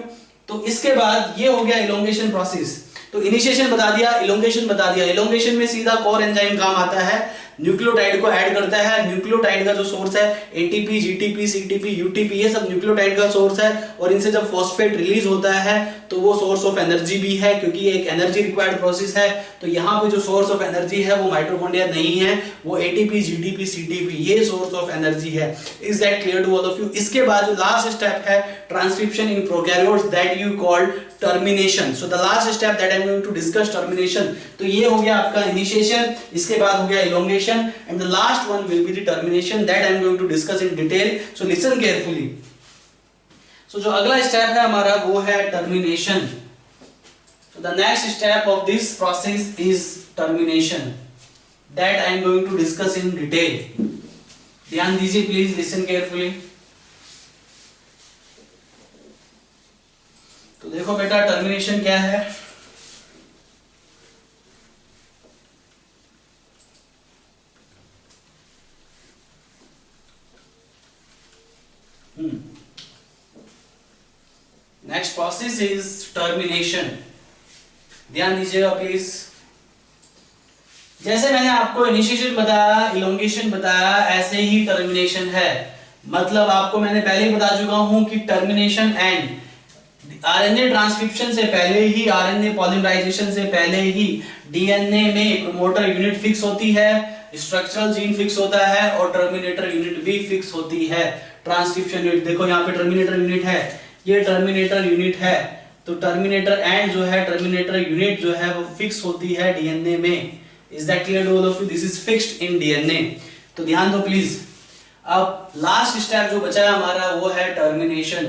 Speaker 1: तो इसके बाद ये हो गया इलोंगेशन प्रोसेस। तो इनिशिएशन बता दिया, इलोंगेशन बता दिया। इलोंगेशन में सीधा कोर एंजाइम काम आता है, न्यूक्लियोटाइड को ऐड करता है। न्यूक्लियोटाइड का जो सोर्स है एटीपी, जीटीपी, सीटीपी, यूटीपी, ये सब न्यूक्लियोटाइड का सोर्स है। और इनसे जब फॉस्फेट रिलीज होता है तो वो सोर्स ऑफ एनर्जी भी है, क्योंकि ये एक एनर्जी रिक्वायर्ड प्रोसेस है। तो यहाँ पे जो सोर्स ऑफ एनर्जी है वो माइटोकॉन्ड्रिया नहीं है, वो एटीपी, जीटीपी, सीटीपी, ये सोर्स ऑफ एनर्जी है। Is that clear to all of you? इसके बाद जो लास्ट स्टेप है transcription in prokaryotes, that you called termination. So the last step that I am going to discuss termination. तो ये हो गया आपका इनिशिएशन, इसके बाद हो गया elongation, and the last one will be the termination, that I am going to discuss in detail. So listen carefully. So जो अगला स्टेप है हमारा वो है termination. So the next step of this process is termination, that I am going to discuss in detail. ध्यान दीजिए प्लीज, लिसन केयरफुली। तो देखो बेटा टर्मिनेशन क्या है। Next process is termination. ध्यान दीजिएगा प्लीज। जैसे मैंने आपको इनिशिएशन बताया, इलोंगेशन बताया, ऐसे ही टर्मिनेशन है। मतलब आपको मैंने पहले ही बता चुका हूं कि टर्मिनेशन एंड आरएनए ट्रांसक्रिप्शन से पहले ही, आरएनए पॉलीमराइजेशन से पहले ही डीएनए में प्रोमोटर यूनिट फिक्स होती है, स्ट्रक्चरल जीन फिक्स होता है और टर्मिनेटर यूनिट भी फिक्स होती है। ट्रांसक्रिप्शन यूनिट देखो यहाँ पे टर्मिनेटर यूनिट है, ये टर्मिनेटर यूनिट है, तो टर्मिनेटर एंड जो है टर्मिनेटर यूनिट जो है वो फिक्स होती है डीएनए में। Is that clear to all of you? This is fixed in DNA. तो ध्यान दो प्लीज। अब लास्ट स्टेप जो बचा है हमारा वो है टर्मिनेशन।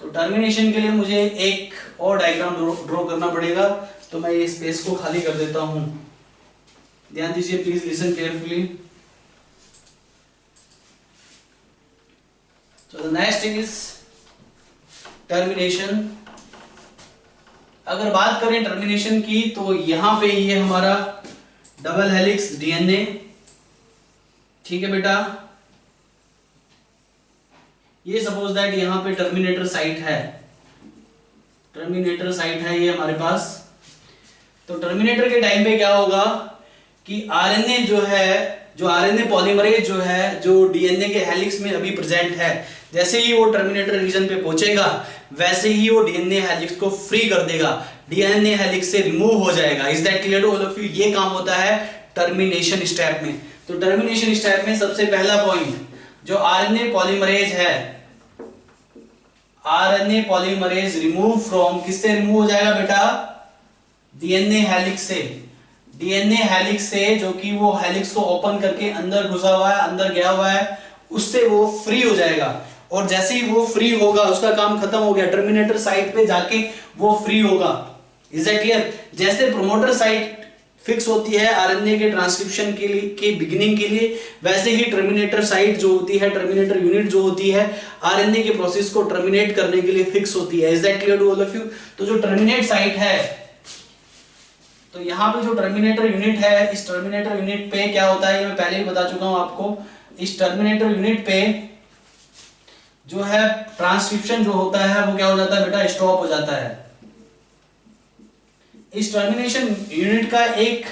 Speaker 1: तो टर्मिनेशन के लिए मुझे एक और डायग्राम ड्रॉ करना पड़ेगा, तो मैं ये स्पेस को खाली कर देता हूं। ध्यान दीजिए प्लीज, लिसन केयरफुली। तो द नेक्स्ट इज टर्मिनेशन। अगर बात करें टर्मिनेशन की तो यहां पे ये हमारा डबल हेलिक्स डीएनए, ठीक है बेटा, ये सपोज दैट यहां पे टर्मिनेटर साइट है, टर्मिनेटर साइट है ये हमारे पास। तो टर्मिनेटर के टाइम पे क्या होगा कि आरएनए जो है, जो आरएनए पॉलीमरेज जो है, जो डीएनए के हेलिक्स में अभी प्रेजेंट है, जैसे ही वो टर्मिनेटर रीजन पे पहुंचेगा वैसे ही वो डीएनए हेलिक्स को फ्री कर देगा, डीएनए हेलिक्स से रिमूव हो जाएगा। Is that clear to all of you? ये काम होता है टर्मिनेशन स्टेप में। तो टर्मिनेशन स्टेप में सबसे पहला पॉइंट, जो आरएनए पॉलीमरेज है, आरएनए पॉलीमरेज रिमूव फ्रॉम, किससे रिमूव हो जाएगा बेटा? डीएनए हेलिक्स से। डीएनए हेलिक्स से, जो कि वो हेलिक्स को ओपन करके अंदर घुसा हुआ है, अंदर गया हुआ है, उससे वो फ्री हो जाएगा। और जैसे ही वो फ्री होगा, उसका काम खत्म हो गया, टर्मिनेटर साइट पे जाके वो फ्री होगा। Is that clear? जैसे प्रोमोटर साइट फिक्स होती है आरएनए के ट्रांसक्रिप्शन के लिए, के बिगिनिंग के लिए, वैसे ही टर्मिनेटर साइट जो होती है, टर्मिनेटर यूनिट जो होती है, आरएनए के प्रोसेस को टर्मिनेट करने के लिए फिक्स होती है। Is that clear to all of you? तो जो टर्मिनेट साइट है, तो यहाँ पे जो टर्मिनेटर यूनिट है, इस टर्मिनेटर यूनिट पे क्या होता है, ये मैं पहले ही बता चुका हूं आपको। इस टर्मिनेटर यूनिट पे जो है ट्रांसक्रिप्शन जो होता है वो क्या हो जाता है बेटा? स्टॉप हो जाता है। इस टर्मिनेशन यूनिट का एक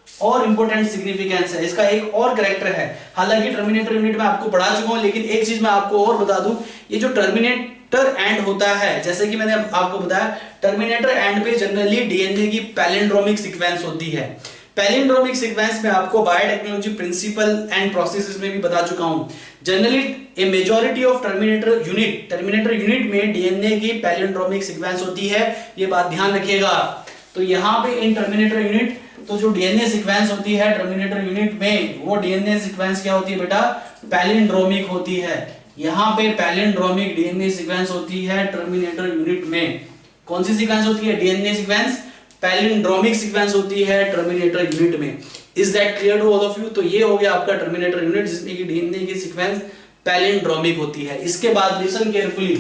Speaker 1: और इंपॉर्टेंट सिग्निफिकेंस है, इसका एक और कैरेक्टर है। हालांकि टर्मिनेटर यूनिट में आपको पढ़ा चुका हूं, लेकिन एक चीज मैं आपको और बता दूं, ये जो टर्मिनेटर एंड होता है, जैसे कि मैंने आपको बताया, टर्मिनेटर एंड पे जनरली डीएनए की पैलिंड्रोमिक सीक्वेंस होती है। पैलिंड्रोमिक सीक्वेंस में आपको बायोटेक्नोलॉजी प्रिंसिपल एंड प्रोसेसेस में भी बता चुका हूं। Generally A majority of terminator unit में डीएनए की पैलिंड्रोमिक सीक्वेंस होती है, ये बात ध्यान रखिएगा। तो यहाँ पे इन टर्मिनेटर यूनिट, तो जो डीएनए सीक्वेंस होती है टर्मिनेटर यूनिट में, वो डीएनए सीक्वेंस क्या होती है बेटा? पैलिंड्रोमिक होती है। यहाँ पे पैलिंड्रोमिक डीएनए सीक्वेंस होती है टर्मिनेटर यूनिट में। कौन सी सीक्वेंस होती है? डीएनए सीक्वेंस पैलिंड्रोमिक सीक्वेंस होती है टर्मिनेटर यूनिट में। Is that clear to all of you? तो ये हो गया आपका टर्मिनेटर यूनिट, जिसमें कि डीएनए की सीक्वेंस पैलिंड्रोमिक होती है। इसके बाद लिसन केयरफुली,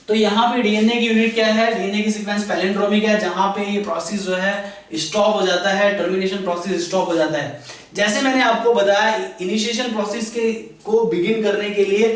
Speaker 1: तो यहाँ पे डीएनए की यूनिट क्या है? डीएनए की सीक्वेंस पैलिंड्रोमिक है, जहां पे ये प्रोसेस जो है स्टॉप हो जाता है, टर्मिनेशन प्रोसेस स्टॉप हो जाता है। जैसे मैंने आपको बताया, इनिशिएशन प्रोसेस के को बिगिन करने के लिए,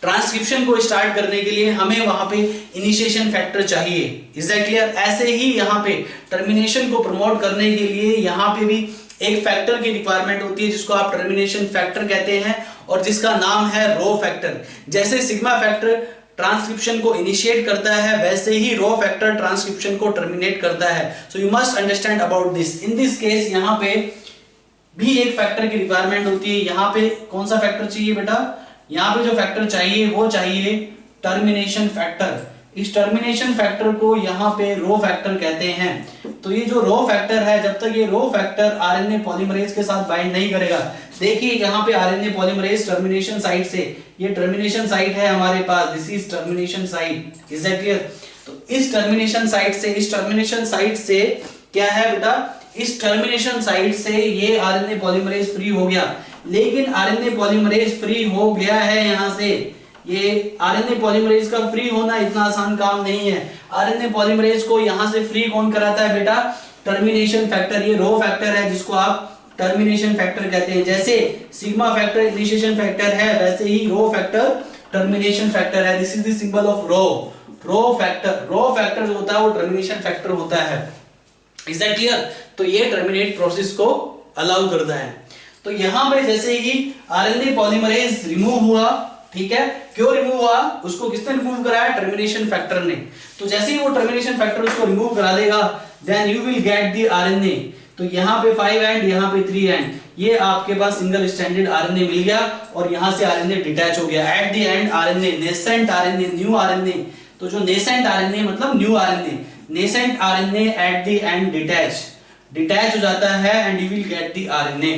Speaker 1: ट्रांसक्रिप्शन को स्टार्ट करने के लिए हमें वहां पे इनिशिएशन फैक्टर चाहिए। Is that clear? ऐसे ही यहाँ पे टर्मिनेशन को प्रमोट करने के लिए यहाँ पे भी एक फैक्टर की रिक्वायरमेंट होती है, जिसको आप टर्मिनेशन फैक्टर कहते हैं, और जिसका नाम है रो फैक्टर। जैसे सिग्मा फैक्टर ट्रांसक्रिप्शन को इनिशिएट करता है, वैसे ही रो फैक्टर ट्रांसक्रिप्शन को टर्मिनेट करता है। So you must understand about this. In this case यहाँ पे भी एक फैक्टर की रिक्वायरमेंट होती है। यहाँ पे कौन सा फैक्टर चाहिए बेटा? यहाँ पे जो फैक्टर चाहिए वो चाहिए टर्मिनेशन फैक्टर। इस टर्मिनेशन फैक्टर को यहाँ पे रो फैक्टर कहते हैं। तो ये जो रो फैक्टर है, जब तक ये रो फैक्टर आरएनए पॉलीमरेज के साथ बाइंड नहीं करेगा, देखिए यहाँ पे आरएनए पॉलीमरेज टर्मिनेशन साइट से, ये टर्मिनेशन साइट है हमारे पास, this is termination site. Is that clear? तो इस टर्मिनेशन साइट से क्या है बेटा? इस टर्मिनेशन साइट से ये आरएनए पॉलीमरेज फ्री हो गया। लेकिन आरएनए पॉलीमरेज फ्री हो गया है यहाँ से, ये आरएनए पॉलीमरेज का फ्री होना इतना आसान काम नहीं है। आरएनए पॉलीमरेज को यहाँ से फ्री कौन कराता है बेटा? Termination factor. ये रो फैक्टर है जिसको आप टर्मिनेशन फैक्टर कहते हैं। जैसे सिग्मा फैक्टर इनिशिएशन फैक्टर है, वैसे ही रो फैक्टर टर्मिनेशन फैक्टर है। This is the symbol of rho factor. Rho factor जो होता है वो टर्मिनेशन फैक्टर होता है। Is that clear? तो ये टर्मिनेट प्रोसेस को अलाउ करता है। तो यहां पे जैसे ही आरएनए पॉलीमरेज रिमूव हुआ, ठीक है, क्यों रिमूव हुआ, उसको किसने रिमूव कराया, टर्मिनेशन फैक्टर ने। तो जैसे ही वो टर्मिनेशन फैक्टर उसको रिमूव करा देगा, then you will get the RNA. तो यहाँ पे 5 एंड यहाँ पे 3 एंड, ये आपके पास सिंगल स्ट्रैंडेड आरएनए मिल गया और यहाँ से आरएनए डिटैच हो गया। At the end RNA, nascent RNA, new RNA, तो जो नेसेंट आरएनए मतलब new RNA, nascent RNA at the end detach हो जाता है and you will get the RNA,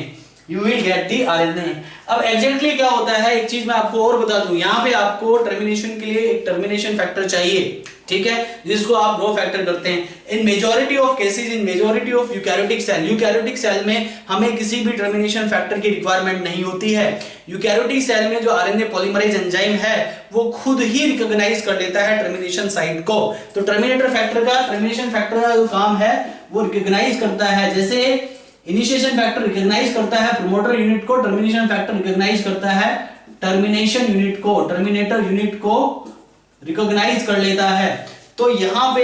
Speaker 1: you will get the RNA. अब एग्जैक्टली क्या होता है, एक चीज मैं आपको और बता दूं, यहाँ पे आपको टर्मिनेशन के लिए एक टर्मिनेशन फैक्टर चाहिए, ठीक है, जिसको आप रो फैक्टर करते हैं। In majority of cases, in majority of eukaryotic cell में हमें किसी भी टर्मिनेशन फैक्टर की रिक्वायरमेंट नहीं होती है। यूकैरियोटिक सेल में जो आरएनए पॉलीमरेज एंजाइम है वो खुद ही रिकॉग्नाइज कर लेता है टर्मिनेशन साइट को। तो टर्मिनेटर फैक्टर का, टर्मिनेशन फैक्टर का जो काम है वो रिकॉग्नाइज करता है। जैसे इनिशिएशन फैक्टर रिकॉग्नाइज करता है प्रोमोटर यूनिट को, टर्मिनेशन फैक्टर रिकॉग्नाइज करता है टर्मिनेशन यूनिट को, टर्मिनेटर यूनिट को रिकॉग्नाइज कर लेता है। तो यहां पे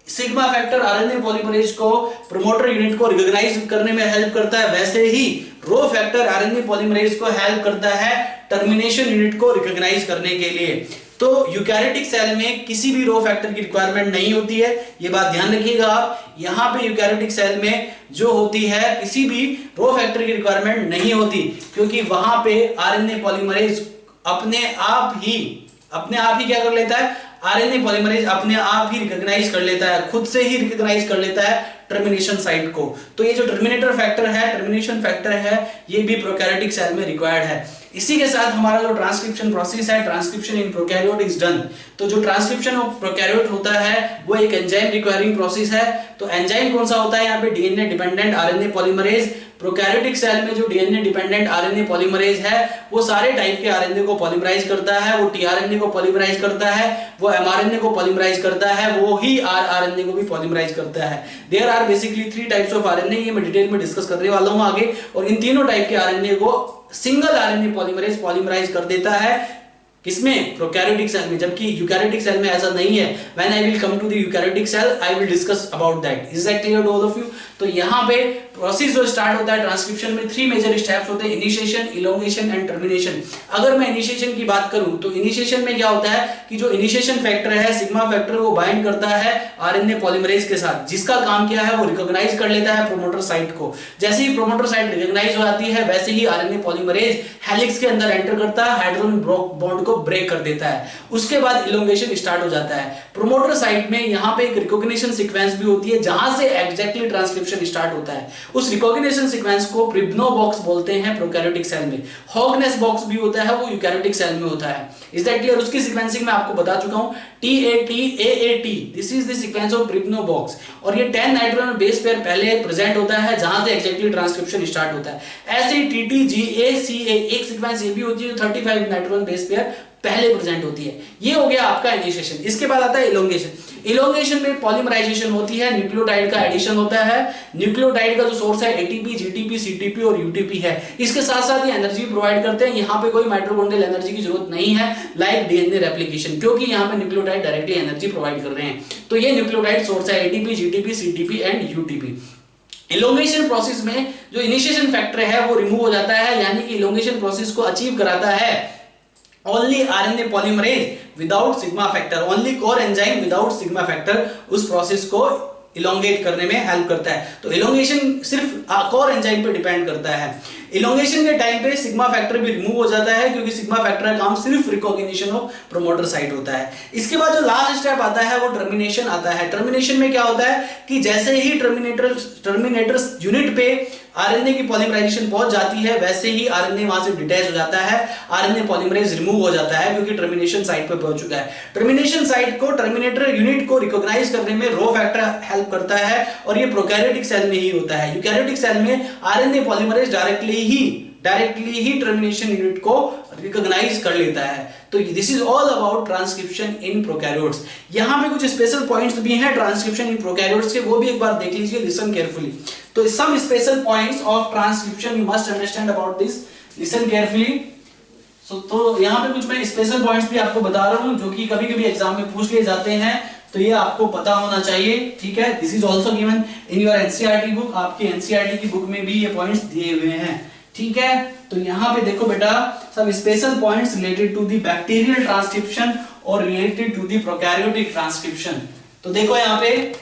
Speaker 1: सिग्मा फैक्टर आरएनए पॉलीमरेज को, प्रोमोटर यूनिट को रिकॉग्नाइज करने में हेल्प करता है, वैसे ही रो फैक्टर आरएनए पॉलीमरेज को हेल्प करता है टर्मिनेशन यूनिट को रिकॉग्नाइज करने के लिए। तो यूकैरियोटिक सेल में किसी भी रो फैक्टर की रिक्वायरमेंट नहीं होती है, ये बात ध्यान रखिएगा आप। यहां पे यूकैरियोटिक सेल में जो होती है किसी भी रो फैक्टर की रिक्वायरमेंट नहीं होती, क्योंकि वहां पे आरएनए पॉलीमरेज अपने आप ही क्या कर लेता है, आरएनए पॉलीमरेज अपने आप ही रिकॉग्नाइज कर लेता है, खुद से ही रिकॉग्नाइज कर लेता है टर्मिनेशन साइट को। तो ये जो टर्मिनेटर फैक्टर है, टर्मिनेशन फैक्टर है, ये भी प्रोकैरियोटिक सेल में रिक्वायर्ड है। इसी के साथ हमारा जो ट्रांसक्रिप्शन प्रोसेस है, transcription in prokaryote is done. तो जो ट्रांसक्रिप्शन ऑफ प्रोकैरियोट होता है वो एक एंजाइम रिक्वायरिंग प्रोसेस है। तो एंजाइम कौन सा होता है, यहाँ पे DNA dependent RNA polymerase. Prokaryotic cell में जो डीएनए डिपेंडेंट आरएनए पॉलीमरेज है वो सारे टाइप के आरएनए को पॉलीमराइज करता है, वो टीआरएनए को पॉलीमराइज करता है, वो एमआरएनए को पॉलीमराइज करता है, वो ही आरएनए को भी पॉलीमराइज करता है। There are basically 3 types of RNA, ये मैं डिटेल में डिस्कस करने वाला हूं आगे। और इन तीनों टाइप के आरएनए को सिंगल आरएनए पॉलीमरेज पॉलीमराइज कर देता है, किसमें, प्रोकैरियोटिक सेल में, जबकि यूकैरियोटिक सेल में ऐसा नहीं है। When I will come to the eukaryotic cell I will discuss about that. Is that clear to all of you? तो यहाँ पे प्रोसेस जो स्टार्ट होता है ट्रांसक्रिप्शन में 3 मेजर स्टेप्स होते हैं, इनिशिएशन, इलोंगेशन एंड टर्मिनेशन। अगर मैं इनिशिएशन की बात करूं तो इनिशिएशन में क्या होता है कि जो इनिशिएशन फैक्टर है सिग्मा फैक्टर, वो बाइंड करता है आरएनए पॉलीमरेज के साथ, जिसका काम क्या है, वो रिकॉग्नाइज कर लेता है प्रोमोटर साइट को। जैसे ही प्रोमोटर साइट रिकॉग्नाइज हो जाती है वैसे ही आरएनए पॉलीमरेज हेलिक्स के अंदर एंटर करता है, हाइड्रोजन बॉन्ड को ब्रेक कर देता है। उसके बाद इलोंगेशन स्टार्ट हो जाता है। प्रोमोटर साइट में यहाँ पे एक रिकॉग्निशन सीक्वेंस भी होती है जहां से एग्जैक्टली ट्रांसक्रिप्शन स्टार्ट होता है। उस रिकॉग्निशन सीक्वेंस को प्रिब्नो बॉक्स बोलते हैं प्रोकैरियोटिक सेल में। हॉगनेस बॉक्स भी होता है, वो यूकैरियोटिक सेल में होता है। Is that clear? उसकी सीक्वेंसिंग मैं आपको बता चुका हूं, TAT, this is the sequence of Pribnow box. और ये 10 नाइट्रोजन बेस पेयर पहले प्रेजेंट होता है जहां से एग्जैक्टली ट्रांसक्रिप्शन स्टार्ट होता है। ऐसे ही TTGACA एक सीक्वेंस ये भी होती है, 35 नाइट्रोजन बेस पेयर पहले प्रेजेंट होती है। ये हो गया आपका इनिशिएशन। इसके बाद आता है इलोंगेशन। इलोंगेशन में पॉलीमराइजेशन होती है, न्यूक्लियोटाइड का एडिशन होता है। न्यूक्लियोटाइड का जो सोर्स है ATP, GTP, CTP और UTP है। इसके साथ साथ ये एनर्जी प्रोवाइड करते हैं। यहाँ पे कोई माइटोकॉन्ड्रियल एनर्जी की जरूरत नहीं है लाइक डीएनए रेप्लिकेशन, क्योंकि यहाँ पे न्यूक्लियोटाइड डायरेक्टली एनर्जी प्रोवाइड कर रहे हैं। तो ये न्यूक्लियोटाइड सोर्स है ATP, GTP, CTP and UTP। Elongation process में जो इनिशिएशन फैक्टर है वो रिमूव हो जाता है, यानी कि इलोंगेशन प्रोसेस को अचीव कराता है only RNA polymerase without sigma factor, only core enzyme without sigma factor उस प्रोसेस को इलोंगेट करने में हेल्प करता है। तो इलोंगेशन सिर्फ कोर एंजाइम पे डिपेंड करता है। इलोंगेशन के टाइम पे सिग्मा फैक्टर भी रिमूव हो जाता है, क्योंकि सिग्मा फैक्टर का काम सिर्फ रिकॉग्निशन ऑफ प्रोमोटर साइट होता है। इसके बाद जो लास्ट स्टेप आता है वो टर्मिनेशन आता है। टर्मिनेशन में क्या होता है कि जैसे ही टर्मिनेटर यूनिट पे आरएनए की पॉलीमराइजेशन पहुंच जाती है वैसे ही आरएनए वहां से डिटैच हो जाता है, आरएनए पॉलीमरेज रिमूव हो जाता है, क्योंकि टर्मिनेशन साइट पे पहुंच चुका है। टर्मिनेशन साइट को, टर्मिनेटर यूनिट को रिकॉग्नाइज करने में रो फैक्टर हेल्प करता है, और ये प्रोकैरियोटिक सेल में ही होता है। यूकैरियोटिक सेल में आरएनए पॉलीमरेज डायरेक्टली ही टर्मिनेशन यूनिट को रिकॉग्नाइज कर लेता है। तो this is all about transcription in prokaryotes. यहां पे कुछ स्पेशल पॉइंट्स भी हैं ट्रांसक्रिप्शन इन प्रोकैरियोट्स के, वो भी एक बार देख लीजिए, लिसन केयरफुली। तो some special points of transcription you must understand about this, listen carefully. तो यहां पे कुछ मैं स्पेशल पॉइंट्स भी आपको बता रहा हूं जो कि कभी-कभी एग्जाम में पूछ लिए जाते हैं। तो ये आपको पता होना चाहिए, ठीक है। This is also given in your NCERT book, आपके एनसीईआरटी की बुक में भी ये पॉइंट्स दिए हुए हैं, ठीक है। तो यहाँ पे देखो बेटा सब special points related to the bacterial transcription और related to the prokaryotic transcription. तो देखो यहाँ पे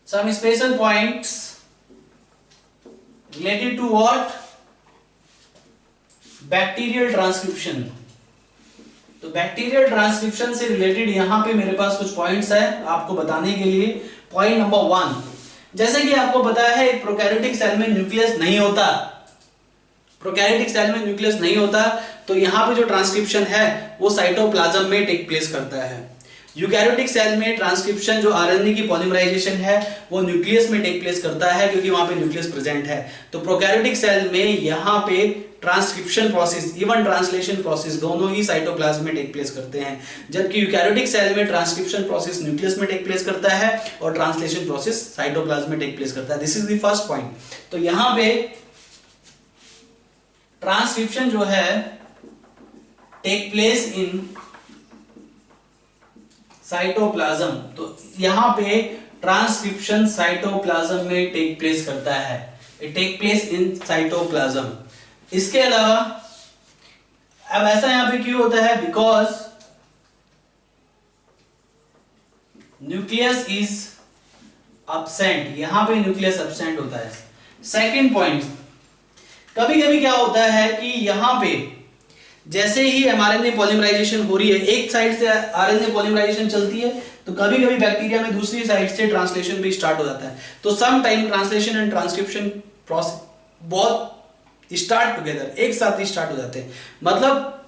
Speaker 1: some special points related to what? Bacterial transcription. तो बैक्टीरियल ट्रांसक्रिप्शन से रिलेटेड यहां पे मेरे पास कुछ पॉइंट्स है आपको बताने के लिए। पॉइंट नंबर 1, जैसे कि आपको पता है एक प्रोकैरियोटिक सेल में न्यूक्लियस नहीं होता, प्रोकैरियोटिक सेल में न्यूक्लियस नहीं होता, तो यहां पे जो ट्रांसक्रिप्शन है वो साइटोप्लाज्म में टेक प्लेस करता है। यूकैरियोटिक सेल में ट्रांसक्रिप्शन जो आरएनए की पॉलीमराइजेशन है वो न्यूक्लियस में टेक प्लेस करता है क्योंकि वहां पे न्यूक्लियस प्रेजेंट है। तो प्रोकैरियोटिक सेल में यहां पे transcription process even translation process दोनों ही साइटोप्लाज्म में टेक प्लेस करते हैं, जबकि यूकैरियोटिक सेल में ट्रांसक्रिप्शन प्रोसेस न्यूक्लियस में टेक प्लेस करता है और ट्रांसलेशन प्रोसेस साइटोप्लाज्म में टेक प्लेस करता है। This is the first point. तो यहां पे ट्रांसक्रिप्शन जो है टेक प्लेस इन साइटोप्लाज्म, तो यहां पे ट्रांसक्रिप्शन साइटोप्लाज्म में टेक प्लेस करता है, it take place in cytoplasm. इसके अलावा अब ऐसा यहां पे क्यों होता है? बिकॉज न्यूक्लियस इज एब्सेंट, यहां पे न्यूक्लियस एब्सेंट होता है। सेकंड पॉइंट, कभी कभी क्या होता है कि यहां पे जैसे ही एमआरएनए पॉलीमराइजेशन हो रही है, एक साइड से आरएनए पॉलीमराइजेशन चलती है, तो कभी कभी बैक्टीरिया में दूसरी साइड से ट्रांसलेशन भी स्टार्ट हो जाता है। तो some time translation and transcription process बहुत स्टार्ट टुगेदर, एक साथ ही स्टार्ट हो जाते हैं। मतलब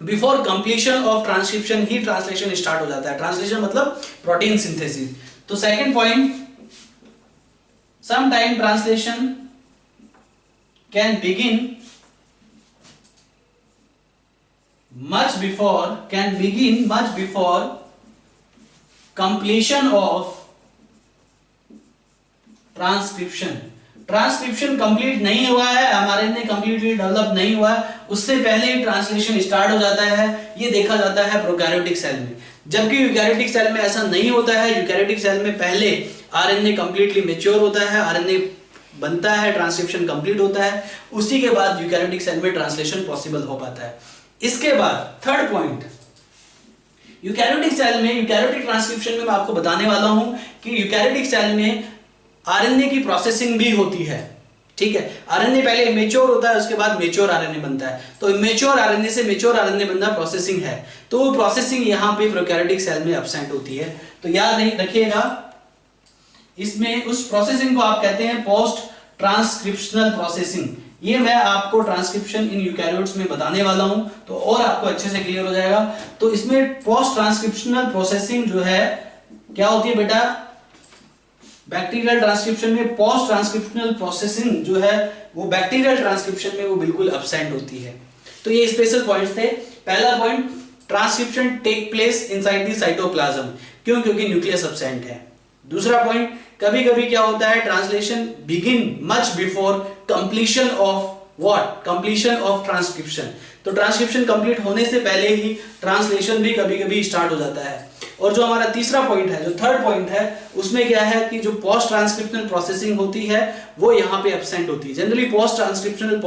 Speaker 1: बिफोर कंप्लीशन ऑफ ट्रांसक्रिप्शन ही ट्रांसलेशन स्टार्ट हो जाता है। ट्रांसलेशन मतलब प्रोटीन सिंथेसिस। तो second point, some time translation can begin much before completion of transcription। Transcription complete नहीं हुआ है, एमआरएनए कंप्लीटली डेवलप नहीं हुआ है, उससे पहले ही ट्रांसलेशन स्टार्ट हो जाता है। ये देखा जाता है प्रोकैरियोटिक सेल में, जबकि यूकैरियोटिक सेल में ऐसा नहीं होता है। यूकैरियोटिक सेल में पहले आरएनए कंप्लीटली मैच्योर होता है, आरएनए बनता है, ट्रांसक्रिप्शन कंप्लीट होता है, उसी के बाद यूकैरियोटिक सेल में ट्रांसलेशन पॉसिबल हो पाता है। इसके बाद थर्ड पॉइंट, यूकैरियोटिक सेल में यूकैरियोटिक ट्रांसक्रिप्शन में मैं आपको बताने वाला हूं कि यूकैरियोटिक सेल में आरएनए की प्रोसेसिंग भी होती है, ठीक है। आरएनए पहले इमेच्योर होता है, उसके बाद मैच्योर आरएनए बनता है। तो इमेच्योर आरएनए से मैच्योर आरएनए बनना प्रोसेसिंग है, तो वो प्रोसेसिंग यहां पे प्रोकैरियोटिक सेल में एब्सेंट होती है। तो याद नहीं रखिएगा, इसमें उस प्रोसेसिंग को आप कहते हैं पोस्ट ट्रांसक्रिप्शनल प्रोसेसिंग। ये मैं आपको ट्रांसक्रिप्शन इन यूकैरियोट्स में बताने वाला हूं, तो और आपको अच्छे से क्लियर हो जाएगा। तो इसमें पोस्ट ट्रांसक्रिप्शनल प्रोसेसिंग जो है क्या होती है बेटा? बैक्टीरियल ट्रांसक्रिप्शन में पोस्ट ट्रांसक्रिप्शनल प्रोसेसिंग जो है वो बैक्टीरियल ट्रांसक्रिप्शन में वो बिल्कुल एब्सेंट होती है। तो ये स्पेशल पॉइंट्स थे। पहला point, transcription take place inside the cytoplasm, क्यों? क्योंकि न्यूक्लियस एब्सेंट है। दूसरा पॉइंट, कभी कभी क्या होता है, translation begin much before completion of what? Completion of transcription. तो ट्रांसक्रिप्शन कंप्लीट होने से पहले ही ट्रांसलेशन भी कभी कभी स्टार्ट हो जाता है। और जो हमारा तीसरा पॉइंट है, जो थर्ड पॉइंट है, उसमें क्या है कि जो पोस्ट ट्रांसक्रिप्शनल प्रोसेसिंग होती है वो यहाँ पे एब्सेंट होती है। जनरली पोस्ट ट्रांसक्रिप्शनल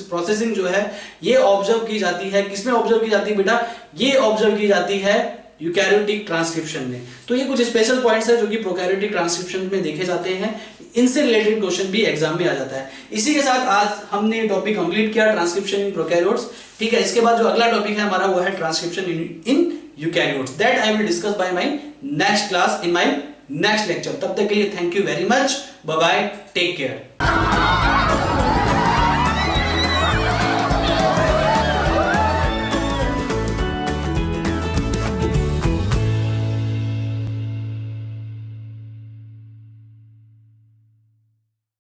Speaker 1: प्रोसेसिंग जो है ये ऑब्जर्व की जाती है, किसमें ऑब्जर्व की जाती है बेटा? ये ऑब्जर्व की जाती है यूकैरियोटिक ट्रांसक्रिप्शन में। तो ये कुछ स्पेशल पॉइंट्स है जो कि प्रोकैरियोटिक ट्रांसक्रिप्शन में देखे जाते हैं, इनसे रिलेटेड क्वेश्चन भी एग्जाम में आ जाता है। इसी के साथ आज हमने टॉपिक कंप्लीट किया, ट्रांसक्रिप्शन इन प्रोकैरियोट्स, ठीक है। इसके बाद जो अगला टॉपिक है हमारा वो है transcription in eukaryotes, that I will discuss by my next class in my next lecture. तब तक के लिए thank you very much, bye bye, take care.